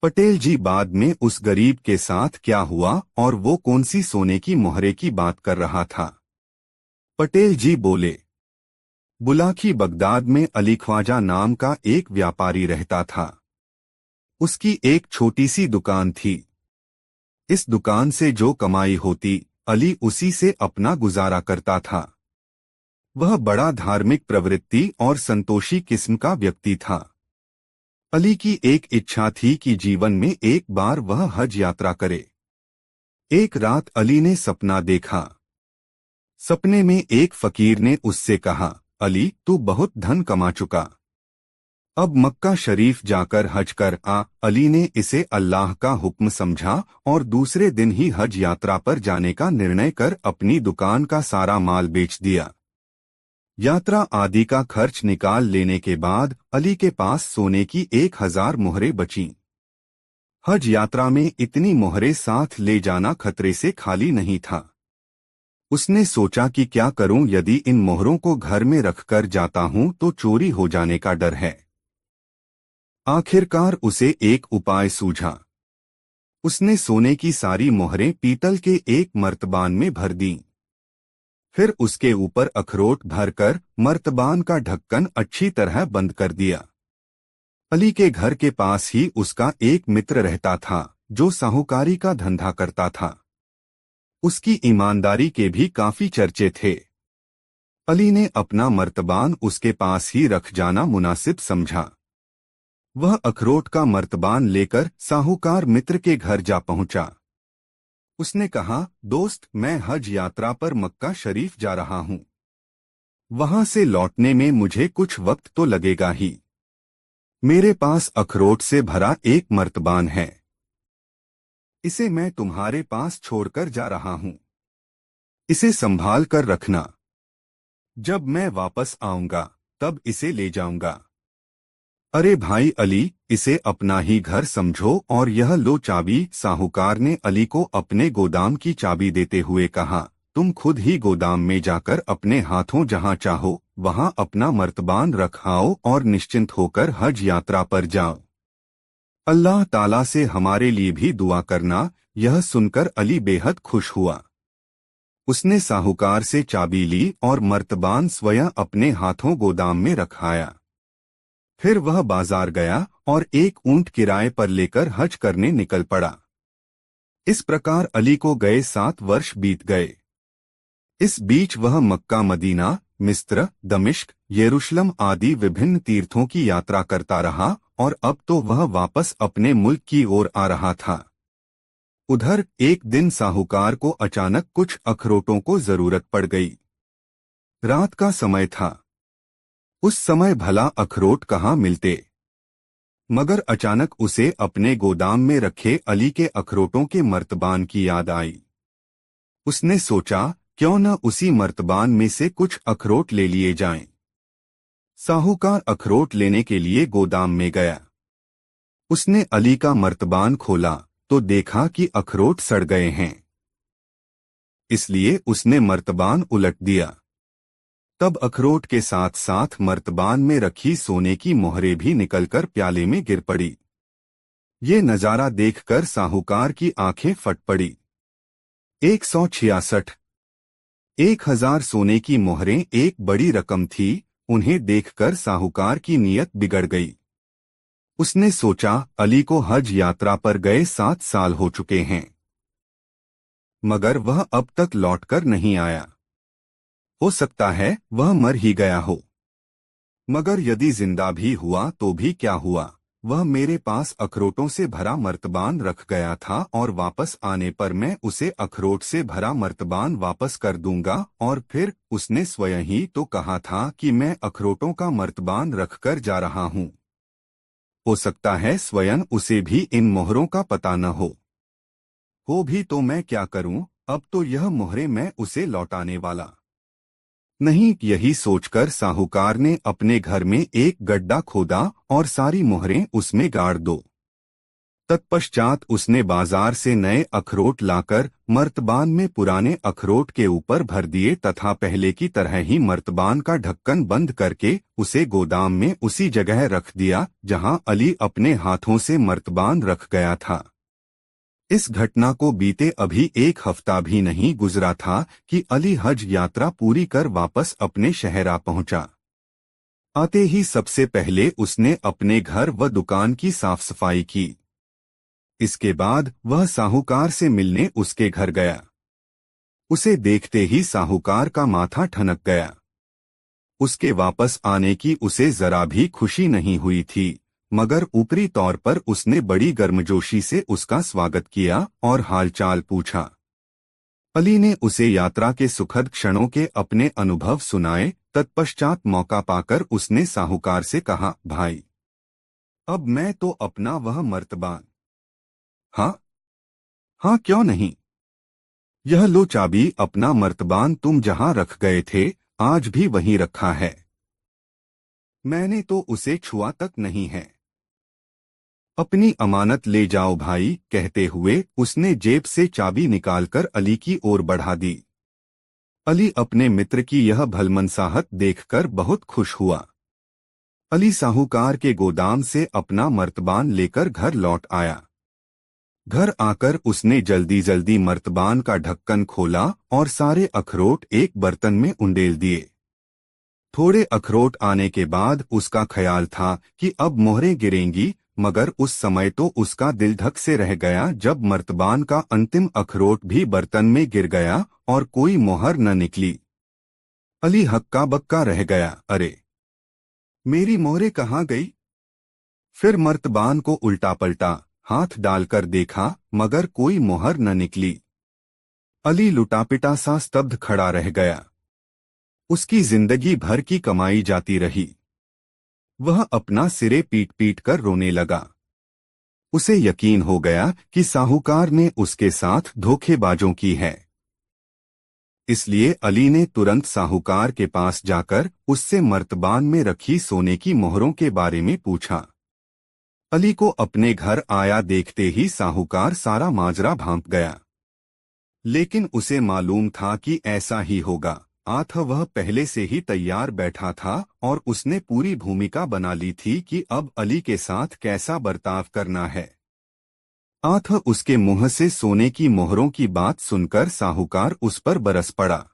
Speaker 1: पटेल जी, बाद में उस गरीब के साथ क्या हुआ और वो कौन सी सोने की मोहरे की बात कर रहा था। पटेल जी बोले, बुलाकी, बगदाद में अली ख्वाजा नाम का एक व्यापारी रहता था। उसकी एक छोटी सी दुकान थी। इस दुकान से जो कमाई होती, अली उसी से अपना गुजारा करता था। वह बड़ा धार्मिक प्रवृत्ति और संतोषी किस्म का व्यक्ति था। अली की एक इच्छा थी कि जीवन में एक बार वह हज यात्रा करे। एक रात अली ने सपना देखा। सपने में एक फकीर ने उससे कहा, अली, तू बहुत धन कमा चुका, अब मक्का शरीफ जाकर हज कर आ। अली ने इसे अल्लाह का हुक्म समझा और दूसरे दिन ही हज यात्रा पर जाने का निर्णय कर अपनी दुकान का सारा माल बेच दिया। यात्रा आदि का खर्च निकाल लेने के बाद अली के पास सोने की 1000 मोहरें बचीं। हज यात्रा में इतनी मोहरें साथ ले जाना खतरे से खाली नहीं था। उसने सोचा कि क्या करूं, यदि इन मोहरों को घर में रखकर जाता हूं तो चोरी हो जाने का डर है। आखिरकार उसे एक उपाय सूझा। उसने सोने की सारी मोहरें पीतल के एक मर्तबान में भर दीं। फिर उसके ऊपर अखरोट भरकर मर्तबान का ढक्कन अच्छी तरह बंद कर दिया। अली के घर के पास ही उसका एक मित्र रहता था जो साहूकारी का धंधा करता था। उसकी ईमानदारी के भी काफी चर्चे थे। अली ने अपना मर्तबान उसके पास ही रख जाना मुनासिब समझा। वह अखरोट का मर्तबान लेकर साहूकार मित्र के घर जा पहुंचा। उसने कहा, दोस्त, मैं हज यात्रा पर मक्का शरीफ जा रहा हूं। वहां से लौटने में मुझे कुछ वक्त तो लगेगा ही। मेरे पास अखरोट से भरा एक मर्तबान है। इसे मैं तुम्हारे पास छोड़कर जा रहा हूं। इसे संभाल कर रखना। जब मैं वापस आऊंगा तब इसे ले जाऊंगा। अरे भाई अली, इसे अपना ही घर समझो और यह लो चाबी। साहूकार ने अली को अपने गोदाम की चाबी देते हुए कहा, तुम खुद ही गोदाम में जाकर अपने हाथों जहां चाहो वहां अपना मर्तबान रख आओ और निश्चिंत होकर हज यात्रा पर जाओ। अल्लाह ताला से हमारे लिए भी दुआ करना। यह सुनकर अली बेहद खुश हुआ। उसने साहूकार से चाबी ली और मर्तबान स्वयं अपने हाथों गोदाम में रखाया। फिर वह बाजार गया और एक ऊंट किराए पर लेकर हज करने निकल पड़ा। इस प्रकार अली को गए 7 वर्ष बीत गए। इस बीच वह मक्का, मदीना, मिस्र, दमिश्क, यरूशलेम आदि विभिन्न तीर्थों की यात्रा करता रहा और अब तो वह वापस अपने मुल्क की ओर आ रहा था। उधर एक दिन साहूकार को अचानक कुछ अखरोटों को जरूरत पड़ गई। रात का समय था। उस समय भला अखरोट कहाँ मिलते, मगर अचानक उसे अपने गोदाम में रखे अली के अखरोटों के मर्तबान की याद आई। उसने सोचा, क्यों न उसी मर्तबान में से कुछ अखरोट ले लिए जाएं। साहूकार अखरोट लेने के लिए गोदाम में गया। उसने अली का मर्तबान खोला तो देखा कि अखरोट सड़ गए हैं। इसलिए उसने मर्तबान उलट दिया। तब अखरोट के साथ साथ मर्तबान में रखी सोने की मोहरें भी निकलकर प्याले में गिर पड़ी। ये नजारा देखकर साहूकार की आंखें फट पड़ी। 166 1000 सोने की मोहरें एक बड़ी रकम थी। उन्हें देखकर साहूकार की नीयत बिगड़ गई। उसने सोचा, अली को हज यात्रा पर गए 7 साल हो चुके हैं, मगर वह अब तक लौटकर नहीं आया। हो सकता है वह मर ही गया हो। मगर यदि जिंदा भी हुआ तो भी क्या हुआ, वह मेरे पास अखरोटों से भरा मर्तबान रख गया था और वापस आने पर मैं उसे अखरोट से भरा मर्तबान वापस कर दूंगा। और फिर उसने स्वयं ही तो कहा था कि मैं अखरोटों का मर्तबान रखकर जा रहा हूं। हो सकता है स्वयं उसे भी इन मोहरों का पता न हो भी तो मैं क्या करूं, अब तो यह मोहरें मैं उसे लौटाने वाला नहीं। यही सोचकर साहूकार ने अपने घर में एक गड्ढा खोदा और सारी मोहरें उसमें गाड़ दो। तत्पश्चात उसने बाजार से नए अखरोट लाकर मर्तबान में पुराने अखरोट के ऊपर भर दिए तथा पहले की तरह ही मर्तबान का ढक्कन बंद करके उसे गोदाम में उसी जगह रख दिया जहां अली अपने हाथों से मर्तबान रख गया था। इस घटना को बीते अभी 1 हफ्ता भी नहीं गुजरा था कि अली हज यात्रा पूरी कर वापस अपने शहर आ पहुंचा। आते ही सबसे पहले उसने अपने घर व दुकान की साफ सफाई की। इसके बाद वह साहूकार से मिलने उसके घर गया। उसे देखते ही साहूकार का माथा ठनक गया। उसके वापस आने की उसे जरा भी खुशी नहीं हुई थी, मगर ऊपरी तौर पर उसने बड़ी गर्मजोशी से उसका स्वागत किया और हालचाल पूछा। अली ने उसे यात्रा के सुखद क्षणों के अपने अनुभव सुनाए। तत्पश्चात मौका पाकर उसने साहूकार से कहा, भाई, अब मैं तो अपना वह मर्तबान। हाँ हाँ, क्यों नहीं। यह लो चाबी, अपना मर्तबान तुम जहां रख गए थे आज भी वहीं रखा है। मैंने तो उसे छुआ तक नहीं है। अपनी अमानत ले जाओ भाई। कहते हुए उसने जेब से चाबी निकालकर अली की ओर बढ़ा दी। अली अपने मित्र की यह भलमनसाहत देखकर बहुत खुश हुआ। अली साहूकार के गोदाम से अपना मर्तबान लेकर घर लौट आया। घर आकर उसने जल्दी जल्दी मर्तबान का ढक्कन खोला और सारे अखरोट एक बर्तन में उंडेल दिए। थोड़े अखरोट आने के बाद उसका ख्याल था कि अब मोहरें गिरेंगी, मगर उस समय तो उसका दिल धक से रह गया जब मर्तबान का अंतिम अखरोट भी बर्तन में गिर गया और कोई मोहर न निकली। अली हक्का बक्का रह गया, अरे मेरी मोहरें कहाँ गई। फिर मर्तबान को उल्टा पलटा हाथ डालकर देखा, मगर कोई मोहर न निकली। अली लुटापिटा सा स्तब्ध खड़ा रह गया। उसकी जिंदगी भर की कमाई जाती रही। वह अपना सिरे पीट पीट कर रोने लगा। उसे यकीन हो गया कि साहूकार ने उसके साथ धोखेबाजों की है। इसलिए अली ने तुरंत साहूकार के पास जाकर उससे मर्तबान में रखी सोने की मोहरों के बारे में पूछा। अली को अपने घर आया देखते ही साहूकार सारा माजरा भांप गया, लेकिन उसे मालूम था कि ऐसा ही होगा। वह पहले से ही तैयार बैठा था और उसने पूरी भूमिका बना ली थी कि अब अली के साथ कैसा बर्ताव करना है। उसके मुंह से सोने की मोहरों की बात सुनकर साहूकार उस पर बरस पड़ा।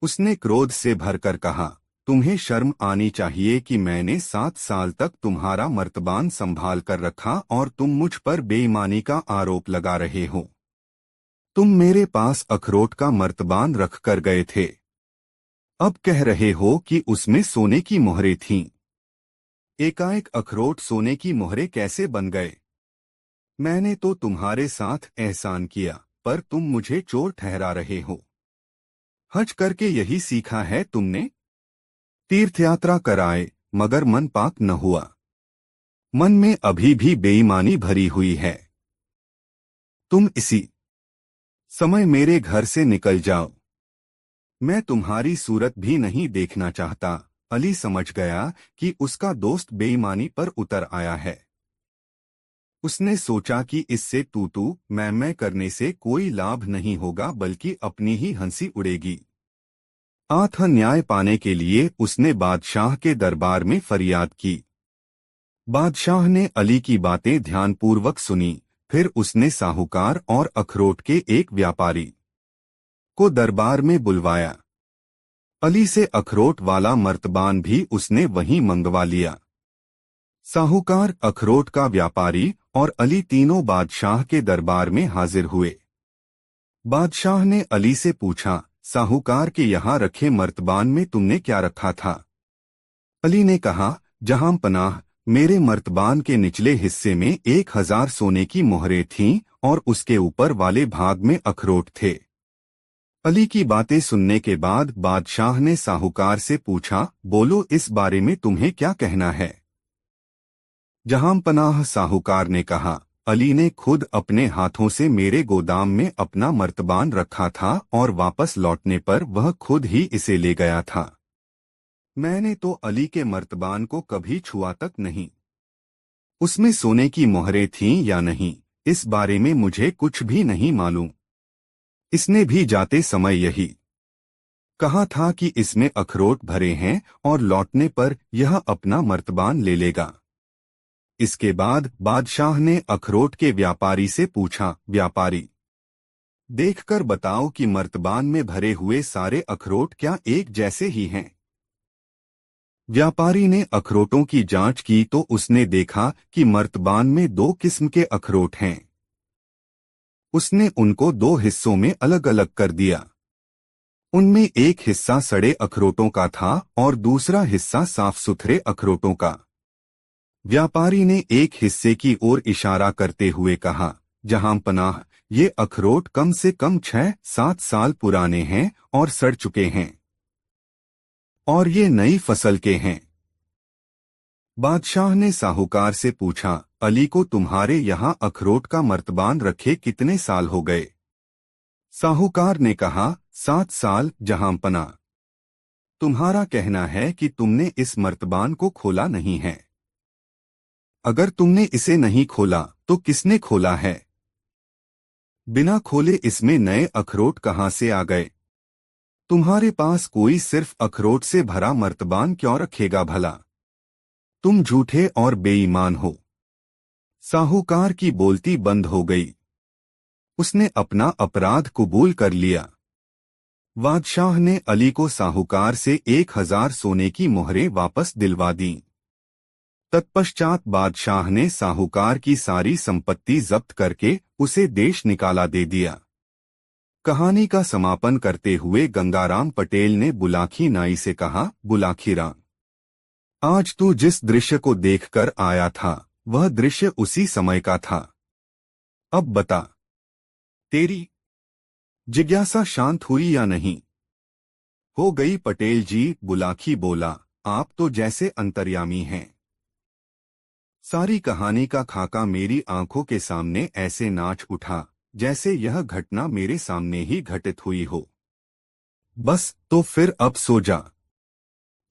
Speaker 1: उसने क्रोध से भरकर कहा, तुम्हें शर्म आनी चाहिए कि मैंने 7 साल तक तुम्हारा मर्तबान संभाल कर रखा और तुम मुझ पर बेईमानी का आरोप लगा रहे हो। तुम मेरे पास अखरोट का मर्तबान रख कर गए थे, अब कह रहे हो कि उसमें सोने की मोहरें थीं। एकाएक अखरोट सोने की मोहरें कैसे बन गए? मैंने तो तुम्हारे साथ एहसान किया, पर तुम मुझे चोर ठहरा रहे हो। हज करके यही सीखा है तुमने? तीर्थयात्रा कराए मगर मन पाक न हुआ। मन में अभी भी बेईमानी भरी हुई है। तुम इसी समय मेरे घर से निकल जाओ। मैं तुम्हारी सूरत भी नहीं देखना चाहता। अली समझ गया कि उसका दोस्त बेईमानी पर उतर आया है। उसने सोचा कि इससे तू मैं करने से कोई लाभ नहीं होगा, बल्कि अपनी ही हंसी उड़ेगी। न्याय पाने के लिए उसने बादशाह के दरबार में फरियाद की। बादशाह ने अली की बातें ध्यानपूर्वक सुनी। फिर उसने साहूकार और अखरोट के एक व्यापारी को दरबार में बुलवाया। अली से अखरोट वाला मर्तबान भी उसने वहीं मंगवा लिया। साहूकार, अखरोट का व्यापारी और अली तीनों बादशाह के दरबार में हाजिर हुए। बादशाह ने अली से पूछा, साहूकार के यहाँ रखे मर्तबान में तुमने क्या रखा था? अली ने कहा, जहां पनाह, मेरे मर्तबान के निचले हिस्से में 1000 सोने की मोहरें थीं और उसके ऊपर वाले भाग में अखरोट थे। अली की बातें सुनने के बाद बादशाह ने साहूकार से पूछा, बोलो, इस बारे में तुम्हें क्या कहना है? जहां पनाह, साहूकार ने कहा, अली ने खुद अपने हाथों से मेरे गोदाम में अपना मर्तबान रखा था और वापस लौटने पर वह खुद ही इसे ले गया था। मैंने तो अली के मर्तबान को कभी छुआ तक नहीं। उसमें सोने की मोहरें थीं या नहीं, इस बारे में मुझे कुछ भी नहीं मालूम। इसने भी जाते समय यही कहा था कि इसमें अखरोट भरे हैं और लौटने पर यह अपना मर्तबान ले लेगा। इसके बाद बादशाह ने अखरोट के व्यापारी से पूछा, व्यापारी, देखकर बताओ कि मर्तबान में भरे हुए सारे अखरोट क्या एक जैसे ही हैं? व्यापारी ने अखरोटों की जांच की तो उसने देखा कि मर्तबान में 2 किस्म के अखरोट हैं। उसने उनको 2 हिस्सों में अलग अलग कर दिया। उनमें एक हिस्सा सड़े अखरोटों का था और दूसरा हिस्सा साफ सुथरे अखरोटों का। व्यापारी ने एक हिस्से की ओर इशारा करते हुए कहा, जहां पनाह, ये अखरोट कम से कम 6-7 साल पुराने हैं और सड़ चुके हैं, और ये नई फसल के हैं। बादशाह ने साहूकार से पूछा, अली को तुम्हारे यहाँ अखरोट का मर्तबान रखे कितने साल हो गए? साहूकार ने कहा, 7 साल जहां पना। तुम्हारा कहना है कि तुमने इस मर्तबान को खोला नहीं है। अगर तुमने इसे नहीं खोला तो किसने खोला है? बिना खोले इसमें नए अखरोट कहां से आ गए? तुम्हारे पास कोई सिर्फ अखरोट से भरा मर्तबान क्यों रखेगा भला? तुम झूठे और बेईमान हो। साहूकार की बोलती बंद हो गई। उसने अपना अपराध कबूल कर लिया। बादशाह ने अली को साहूकार से 1000 सोने की मोहरें वापस दिलवा दी। तत्पश्चात बादशाह ने साहूकार की सारी संपत्ति जब्त करके उसे देश निकाला दे दिया। कहानी का समापन करते हुए गंगाराम पटेल ने बुलाकी नाई से कहा, बुलाकी राम, आज तू जिस दृश्य को देखकर आया था वह दृश्य उसी समय का था। अब बता, तेरी जिज्ञासा शांत हुई या नहीं? हो गई पटेल जी, बुलाकी बोला, आप तो जैसे अंतर्यामी हैं। सारी कहानी का खाका मेरी आंखों के सामने ऐसे नाच उठा जैसे यह घटना मेरे सामने ही घटित हुई हो। बस तो फिर अब सो जा।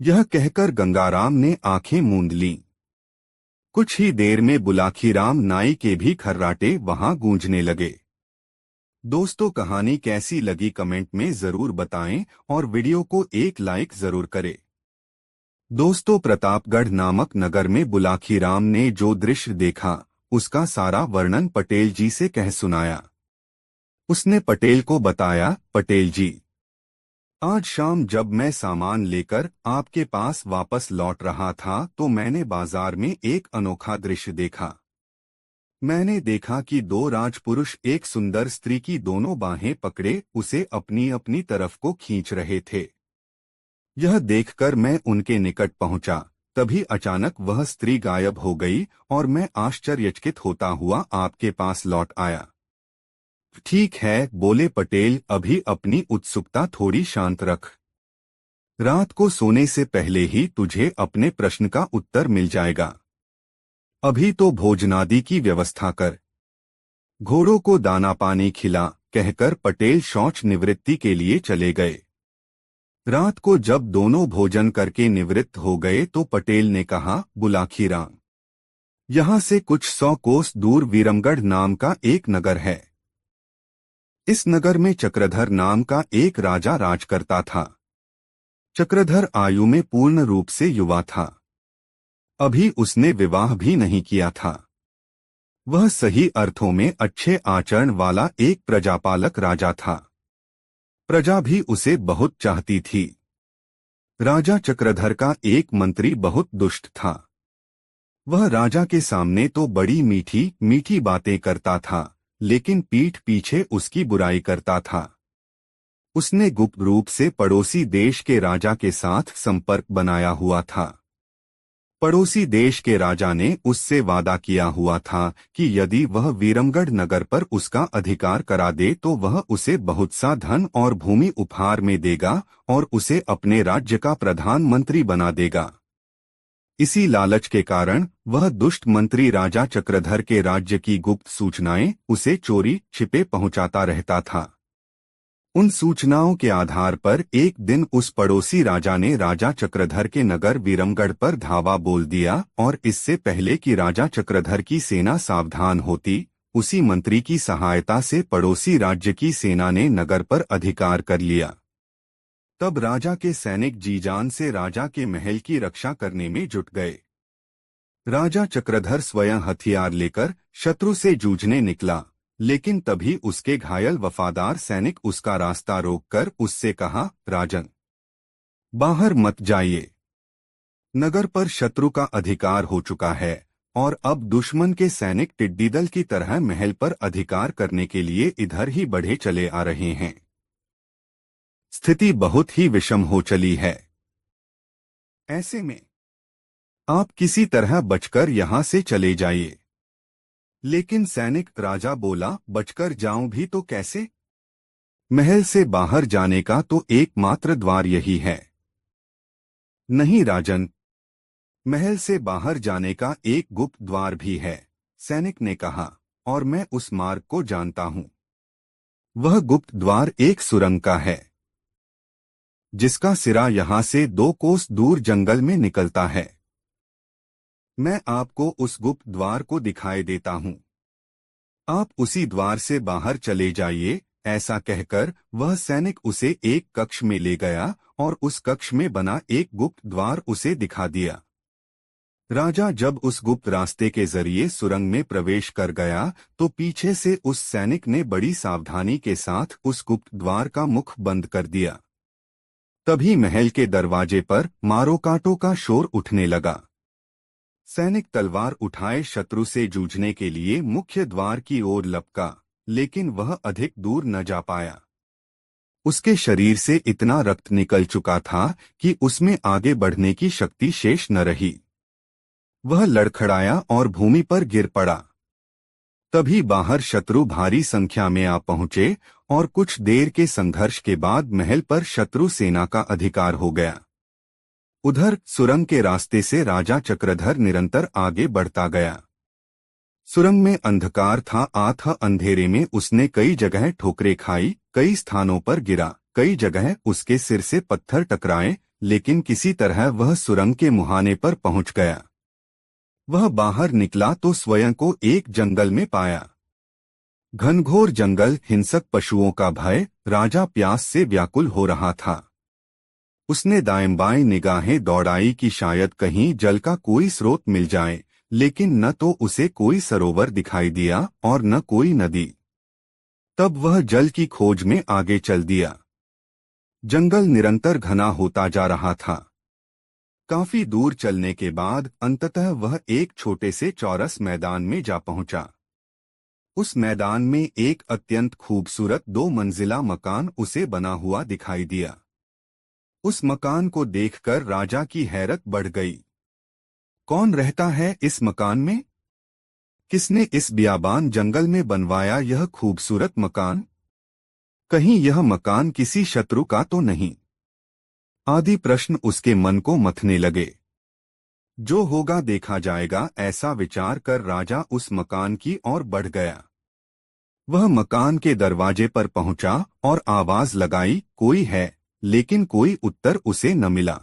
Speaker 1: यह कहकर गंगाराम ने आंखें मूंद लीं। कुछ ही देर में बुलाखीराम नाई के भी खर्राटे वहां गूंजने लगे। दोस्तों, कहानी कैसी लगी कमेंट में जरूर बताएं और वीडियो को एक लाइक जरूर करें। दोस्तों, प्रतापगढ़ नामक नगर में बुलाखीराम ने जो दृश्य देखा उसका सारा वर्णन पटेल जी से कह सुनाया। उसने पटेल को बताया, पटेल जी, आज शाम जब मैं सामान लेकर आपके पास वापस लौट रहा था तो मैंने बाजार में एक अनोखा दृश्य देखा। मैंने देखा कि दो राजपुरुष एक सुंदर स्त्री की दोनों बाहें पकड़े उसे अपनी अपनी तरफ को खींच रहे थे। यह देखकर मैं उनके निकट पहुंचा, तभी अचानक वह स्त्री गायब हो गई और मैं आश्चर्यचकित होता हुआ आपके पास लौट आया। ठीक है, बोले पटेल, अभी अपनी उत्सुकता थोड़ी शांत रख। रात को सोने से पहले ही तुझे अपने प्रश्न का उत्तर मिल जाएगा। अभी तो भोजनादि की व्यवस्था कर। घोड़ों को दाना पानी खिला, कहकर पटेल शौच निवृत्ति के लिए चले गए। रात को जब दोनों भोजन करके निवृत्त हो गए तो पटेल ने कहा, बुलाखीराम, यहाँ से कुछ 100 कोस दूर विरमगढ़ नाम का एक नगर है। इस नगर में चक्रधर नाम का एक राजा राज करता था। चक्रधर आयु में पूर्ण रूप से युवा था। अभी उसने विवाह भी नहीं किया था। वह सही अर्थों में अच्छे आचरण वाला एक प्रजापालक राजा था। प्रजा भी उसे बहुत चाहती थी। राजा चक्रधर का एक मंत्री बहुत दुष्ट था। वह राजा के सामने तो बड़ी मीठी मीठी बातें करता था, लेकिन पीठ पीछे उसकी बुराई करता था। उसने गुप्त रूप से पड़ोसी देश के राजा के साथ संपर्क बनाया हुआ था। पड़ोसी देश के राजा ने उससे वादा किया हुआ था कि यदि वह विरमगढ़ नगर पर उसका अधिकार करा दे तो वह उसे बहुत सा धन और भूमि उपहार में देगा और उसे अपने राज्य का प्रधानमंत्री बना देगा। इसी लालच के कारण वह दुष्ट मंत्री राजा चक्रधर के राज्य की गुप्त सूचनाएं उसे चोरी छिपे पहुंचाता रहता था। उन सूचनाओं के आधार पर एक दिन उस पड़ोसी राजा ने राजा चक्रधर के नगर विरमगढ़ पर धावा बोल दिया और इससे पहले कि राजा चक्रधर की सेना सावधान होती, उसी मंत्री की सहायता से पड़ोसी राज्य की सेना ने नगर पर अधिकार कर लिया। तब राजा के सैनिक जी-जान से राजा के महल की रक्षा करने में जुट गए। राजा चक्रधर स्वयं हथियार लेकर शत्रु से जूझने निकला, लेकिन तभी उसके घायल वफादार सैनिक उसका रास्ता रोककर उससे कहा, राजन, बाहर मत जाइए। नगर पर शत्रु का अधिकार हो चुका है और अब दुश्मन के सैनिक टिड्डी दल की तरह महल पर अधिकार करने के लिए इधर ही बढ़े चले आ रहे हैं। स्थिति बहुत ही विषम हो चली है। ऐसे में आप किसी तरह बचकर यहां से चले जाइए। लेकिन सैनिक राजा बोला, बचकर जाऊं भी तो कैसे? महल से बाहर जाने का तो एकमात्र द्वार यही है। नहीं राजन, महल से बाहर जाने का एक गुप्त द्वार भी है, सैनिक ने कहा, और मैं उस मार्ग को जानता हूं। वह गुप्त द्वार एक सुरंग का है, जिसका सिरा यहां से 2 कोस दूर जंगल में निकलता है। मैं आपको उस गुप्त द्वार को दिखाई देता हूं। आप उसी द्वार से बाहर चले जाइए। ऐसा कहकर वह सैनिक उसे एक कक्ष में ले गया और उस कक्ष में बना एक गुप्त द्वार उसे दिखा दिया। राजा जब उस गुप्त रास्ते के जरिए सुरंग में प्रवेश कर गया तो पीछे से उस सैनिक ने बड़ी सावधानी के साथ उस गुप्त द्वार का मुख बंद कर दिया। तभी महल के दरवाजे पर मारो काटो का शोर उठने लगा। सैनिक तलवार उठाए शत्रु से जूझने के लिए मुख्य द्वार की ओर लपका, लेकिन वह अधिक दूर न जा पाया। उसके शरीर से इतना रक्त निकल चुका था कि उसमें आगे बढ़ने की शक्ति शेष न रही। वह लड़खड़ाया और भूमि पर गिर पड़ा। तभी बाहर शत्रु भारी संख्या में आ पहुंचे और कुछ देर के संघर्ष के बाद महल पर शत्रु सेना का अधिकार हो गया। उधर सुरंग के रास्ते से राजा चक्रधर निरंतर आगे बढ़ता गया। सुरंग में अंधकार था। अंधेरे में उसने कई जगह ठोकरें खाई, कई स्थानों पर गिरा, कई जगह उसके सिर से पत्थर टकराए, लेकिन किसी तरह वह सुरंग के मुहाने पर पहुंच गया। वह बाहर निकला तो स्वयं को एक जंगल में पाया। घनघोर जंगल, हिंसक पशुओं का भय, राजा प्यास से व्याकुल हो रहा था। उसने दाएं बाएं निगाहें दौड़ाई कि शायद कहीं जल का कोई स्रोत मिल जाए, लेकिन न तो उसे कोई सरोवर दिखाई दिया और न कोई नदी। तब वह जल की खोज में आगे चल दिया। जंगल निरंतर घना होता जा रहा था। काफी दूर चलने के बाद अंततः वह एक छोटे से चौरस मैदान में जा पहुंचा। उस मैदान में एक अत्यंत खूबसूरत 2 मंजिला मकान उसे बना हुआ दिखाई दिया। उस मकान को देखकर राजा की हैरत बढ़ गई। कौन रहता है इस मकान में? किसने इस बियाबान जंगल में बनवाया यह खूबसूरत मकान? कहीं यह मकान किसी शत्रु का तो नहीं? आदि प्रश्न उसके मन को मथने लगे। जो होगा देखा जाएगा, ऐसा विचार कर राजा उस मकान की ओर बढ़ गया। वह मकान के दरवाजे पर पहुंचा और आवाज लगाई, कोई है, लेकिन कोई उत्तर उसे न मिला।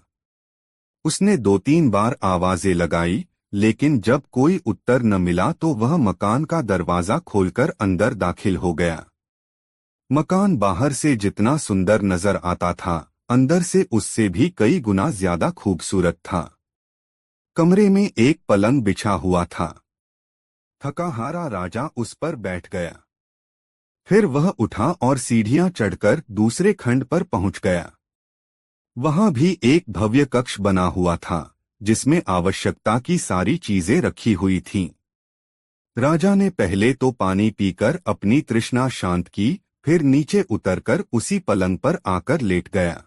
Speaker 1: उसने 2-3 बार आवाजें लगाई, लेकिन जब कोई उत्तर न मिला तो वह मकान का दरवाजा खोलकर अंदर दाखिल हो गया। मकान बाहर से जितना सुंदर नजर आता था, अंदर से उससे भी कई गुना ज्यादा खूबसूरत था। कमरे में एक पलंग बिछा हुआ था। थका हारा राजा उस पर बैठ गया। फिर वह उठा और सीढ़ियां चढ़कर दूसरे खंड पर पहुंच गया। वहां भी एक भव्य कक्ष बना हुआ था, जिसमें आवश्यकता की सारी चीजें रखी हुई थीं। राजा ने पहले तो पानी पीकर अपनी तृष्णा शांत की, फिर नीचे उतरकर उसी पलंग पर आकर लेट गया।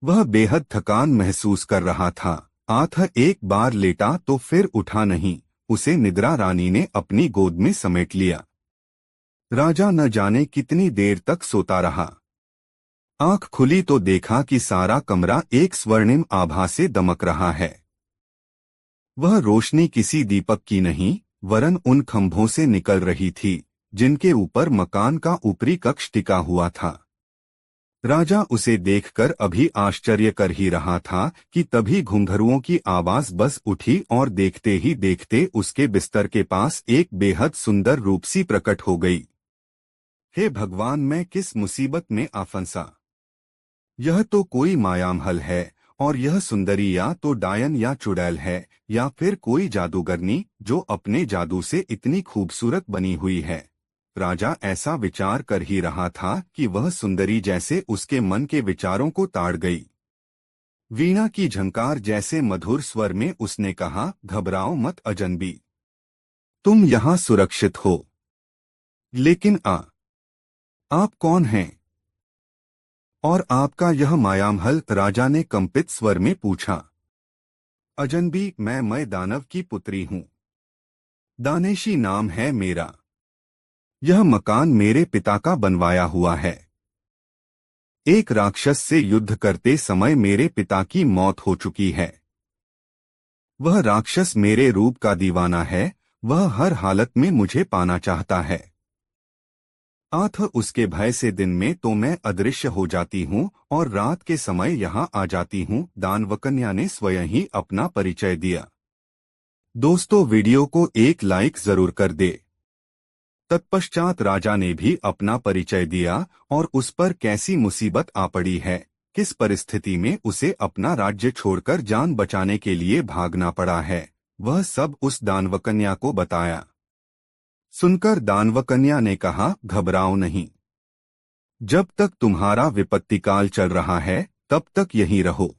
Speaker 1: वह बेहद थकान महसूस कर रहा था। आठ एक बार लेटा तो फिर उठा नहीं। उसे निद्रा रानी ने अपनी गोद में समेट लिया। राजा न जाने कितनी देर तक सोता रहा। आंख खुली तो देखा कि सारा कमरा एक स्वर्णिम आभा से दमक रहा है। वह रोशनी किसी दीपक की नहीं, वरन उन खंभों से निकल रही थी, जिनके ऊपर मकान का ऊपरी कक्ष टिका हुआ था। राजा उसे देखकर अभी आश्चर्य कर ही रहा था कि तभी घुंघरुओं की आवाज बस उठी और देखते ही देखते उसके बिस्तर के पास एक बेहद सुंदर रूपसी प्रकट हो गई। हे भगवान, मैं किस मुसीबत में आ फंसा। यह तो कोई मायामहल है, और यह सुंदरी या तो डायन या चुड़ैल है, या फिर कोई जादूगरनी जो अपने जादू से इतनी खूबसूरत बनी हुई है। राजा ऐसा विचार कर ही रहा था कि वह सुंदरी जैसे उसके मन के विचारों को ताड़ गई। वीणा की झंकार जैसे मधुर स्वर में उसने कहा, घबराओ मत अजनबी, तुम यहाँ सुरक्षित हो। लेकिन आप कौन हैं? और आपका यह मायामहल? राजा ने कंपित स्वर में पूछा। अजनबी, मैं दानव की पुत्री हूँ। दानेशी नाम है मेरा। यह मकान मेरे पिता का बनवाया हुआ है। एक राक्षस से युद्ध करते समय मेरे पिता की मौत हो चुकी है। वह राक्षस मेरे रूप का दीवाना है। वह हर हालत में मुझे पाना चाहता है। आठ उसके भय से दिन में तो मैं अदृश्य हो जाती हूँ और रात के समय यहाँ आ जाती हूँ। दानवकन्या ने स्वयं ही अपना परिचय दिया। दोस्तों, वीडियो को एक लाइक जरूर कर दे। तत्पश्चात राजा ने भी अपना परिचय दिया और उस पर कैसी मुसीबत आ पड़ी है, किस परिस्थिति में उसे अपना राज्य छोड़कर जान बचाने के लिए भागना पड़ा है, वह सब उस दानवकन्या को बताया। सुनकर दानवकन्या ने कहा, घबराओ नहीं। जब तक तुम्हारा विपत्तिकाल चल रहा है तब तक यहीं रहो।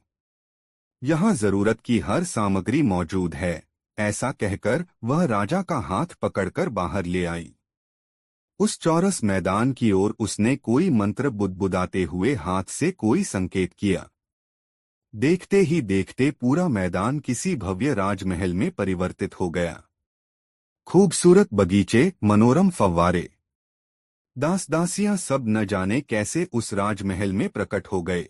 Speaker 1: यहाँ जरूरत की हर सामग्री मौजूद है। ऐसा कहकर वह राजा का हाथ पकड़कर बाहर ले आई। उस चौरस मैदान की ओर उसने कोई मंत्र बुदबुदाते हुए हाथ से कोई संकेत किया। देखते ही देखते पूरा मैदान किसी भव्य राजमहल में परिवर्तित हो गया। खूबसूरत बगीचे, मनोरम फव्वारे, दास दासियां सब न जाने कैसे उस राजमहल में प्रकट हो गए।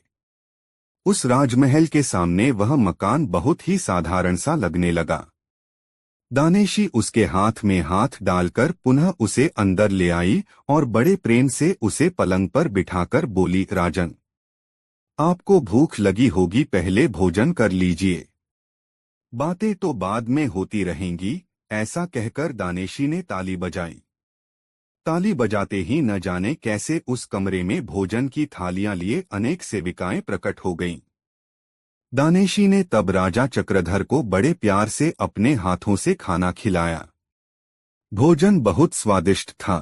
Speaker 1: उस राजमहल के सामने वह मकान बहुत ही साधारण सा लगने लगा। दानेशी उसके हाथ में हाथ डालकर पुनः उसे अंदर ले आई और बड़े प्रेम से उसे पलंग पर बिठाकर बोली, राजन, आपको भूख लगी होगी, पहले भोजन कर लीजिए, बातें तो बाद में होती रहेंगी। ऐसा कहकर दानेशी ने ताली बजाई। ताली बजाते ही न जाने कैसे उस कमरे में भोजन की थालियां लिए अनेक सेविकाएं प्रकट हो गईं। दानेशी ने तब राजा चक्रधर को बड़े प्यार से अपने हाथों से खाना खिलाया। भोजन बहुत स्वादिष्ट था।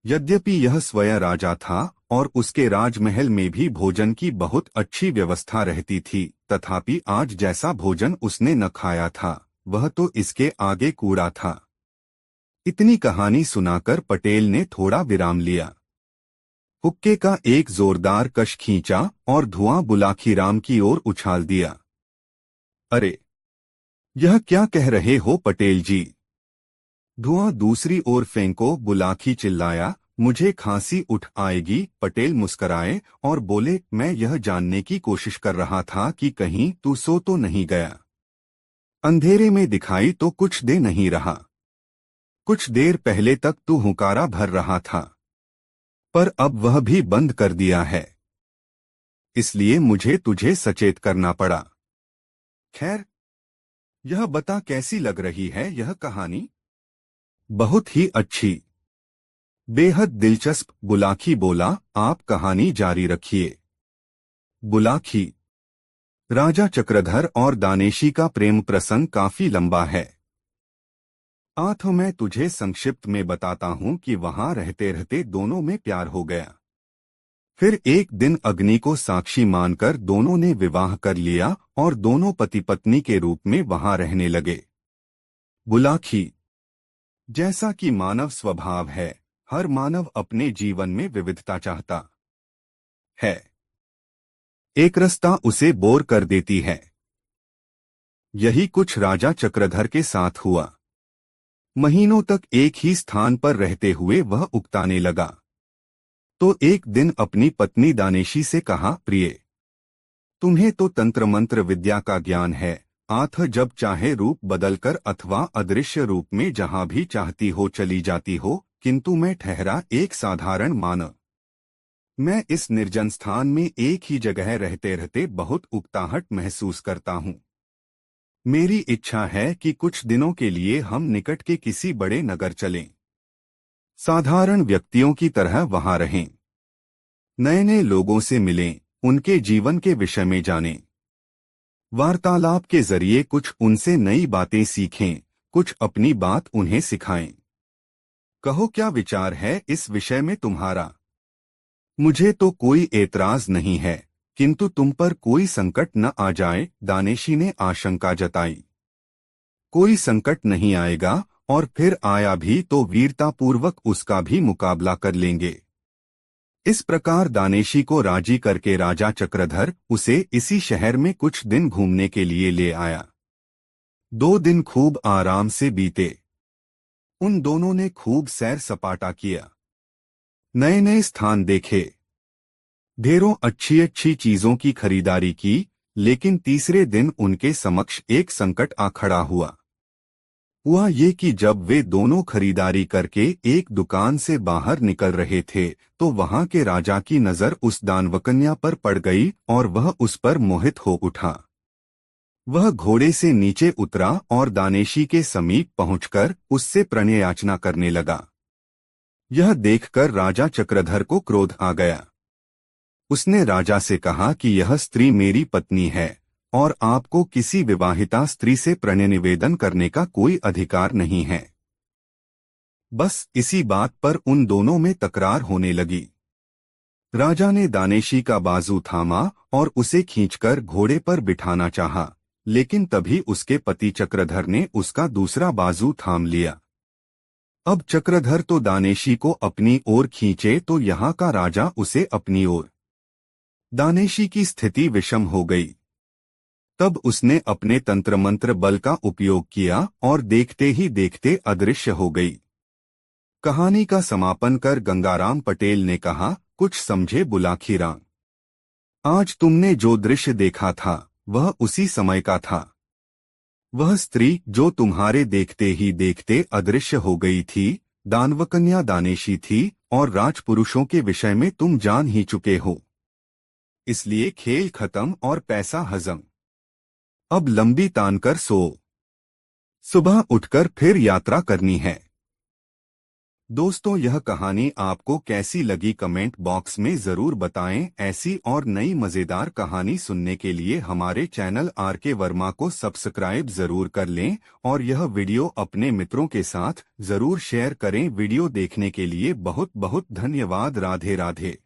Speaker 1: यद्यपि यह स्वयं राजा था और उसके राजमहल में भी भोजन की बहुत अच्छी व्यवस्था रहती थी, तथापि आज जैसा भोजन उसने न खाया था वह तो इसके आगे कूड़ा था। इतनी कहानी सुनाकर पटेल ने थोड़ा विराम लिया। हुक्के का एक जोरदार कश खींचा और धुआं बुलाखीराम की ओर उछाल दिया। अरे, यह क्या कह रहे हो पटेल जी? धुआं दूसरी ओर फेंको, बुलाखी चिल्लाया। मुझे खांसी उठ आएगी। पटेल मुस्कराए और बोले, मैं यह जानने की कोशिश कर रहा था कि कहीं तू सो तो नहीं गया। अंधेरे में दिखाई तो कुछ दे नहीं रहा। कुछ देर पहले तक तू हुंकारा भर रहा था, पर अब वह भी बंद कर दिया है, इसलिए मुझे तुझे सचेत करना पड़ा। खैर, यह बता कैसी लग रही है यह कहानी? बहुत ही अच्छी, बेहद दिलचस्प, बुलाखी बोला। आप कहानी जारी रखिए। बुलाखी, राजा चक्रधर और दानेशी का प्रेम प्रसंग काफी लंबा है। तो मैं तुझे संक्षिप्त में बताता हूं कि वहां रहते रहते दोनों में प्यार हो गया। फिर एक दिन अग्नि को साक्षी मानकर दोनों ने विवाह कर लिया और दोनों पति पत्नी के रूप में वहां रहने लगे। बुलाखी, जैसा कि मानव स्वभाव है, हर मानव अपने जीवन में विविधता चाहता है। एक रास्ता उसे बोर कर देती है। यही कुछ राजा चक्रधर के साथ हुआ। महीनों तक एक ही स्थान पर रहते हुए वह उकताने लगा। तो एक दिन अपनी पत्नी दानेशी से कहा, प्रिय, तुम्हें तो तंत्र मंत्र विद्या का ज्ञान है। आथ जब चाहे रूप बदलकर अथवा अदृश्य रूप में जहां भी चाहती हो चली जाती हो, किंतु मैं ठहरा एक साधारण मानव। मैं इस निर्जन स्थान में एक ही जगह रहते रहते बहुत उकताहट महसूस करता हूँ। मेरी इच्छा है कि कुछ दिनों के लिए हम निकट के किसी बड़े नगर चलें, साधारण व्यक्तियों की तरह वहां रहें, नए नए लोगों से मिलें, उनके जीवन के विषय में जानें, वार्तालाप के जरिए कुछ उनसे नई बातें सीखें, कुछ अपनी बात उन्हें सिखाएं। कहो, क्या विचार है इस विषय में तुम्हारा? मुझे तो कोई एतराज नहीं है, किंतु तुम पर कोई संकट न आ जाए, दानेशी ने आशंका जताई। कोई संकट नहीं आएगा, और फिर आया भी तो वीरतापूर्वक उसका भी मुकाबला कर लेंगे। इस प्रकार दानेशी को राजी करके राजा चक्रधर उसे इसी शहर में कुछ दिन घूमने के लिए ले आया। 2 दिन खूब आराम से बीते। उन दोनों ने खूब सैर सपाटा किया, नए नए स्थान देखे, ढेरों अच्छी अच्छी चीजों की खरीदारी की। लेकिन तीसरे दिन उनके समक्ष एक संकट आ खड़ा हुआ ये कि जब वे दोनों खरीदारी करके एक दुकान से बाहर निकल रहे थे तो वहां के राजा की नजर उस दानवकन्या पर पड़ गई और वह उस पर मोहित हो उठा। वह घोड़े से नीचे उतरा और दानेशी के समीप पहुंचकर उससे प्रणय याचना करने लगा। यह देखकर राजा चक्रधर को क्रोध आ गया। उसने राजा से कहा कि यह स्त्री मेरी पत्नी है और आपको किसी विवाहिता स्त्री से प्रणय निवेदन करने का कोई अधिकार नहीं है। बस इसी बात पर उन दोनों में तकरार होने लगी। राजा ने दानेशी का बाजू थामा और उसे खींचकर घोड़े पर बिठाना चाहा, लेकिन तभी उसके पति चक्रधर ने उसका दूसरा बाजू थाम लिया। अब चक्रधर तो दानेशी को अपनी ओर खींचे तो यहाँ का राजा उसे अपनी ओर। दानेशी की स्थिति विषम हो गई। तब उसने अपने तंत्र मंत्र बल का उपयोग किया और देखते ही देखते अदृश्य हो गई। कहानी का समापन कर गंगाराम पटेल ने कहा, कुछ समझे बुलाखीराम? आज तुमने जो दृश्य देखा था वह उसी समय का था। वह स्त्री जो तुम्हारे देखते ही देखते अदृश्य हो गई थी, दानवकन्या दानेशी थी और राजपुरुषों के विषय में तुम जान ही चुके हो। इसलिए खेल खत्म और पैसा हजम। अब लंबी तान कर सो। सुबह उठकर फिर यात्रा करनी है। दोस्तों, यह कहानी आपको कैसी लगी कमेंट बॉक्स में जरूर बताएं। ऐसी और नई मजेदार कहानी सुनने के लिए हमारे चैनल आरके वर्मा को सब्सक्राइब जरूर कर लें और यह वीडियो अपने मित्रों के साथ जरूर शेयर करें। वीडियो देखने के लिए बहुत बहुत धन्यवाद। राधे राधे।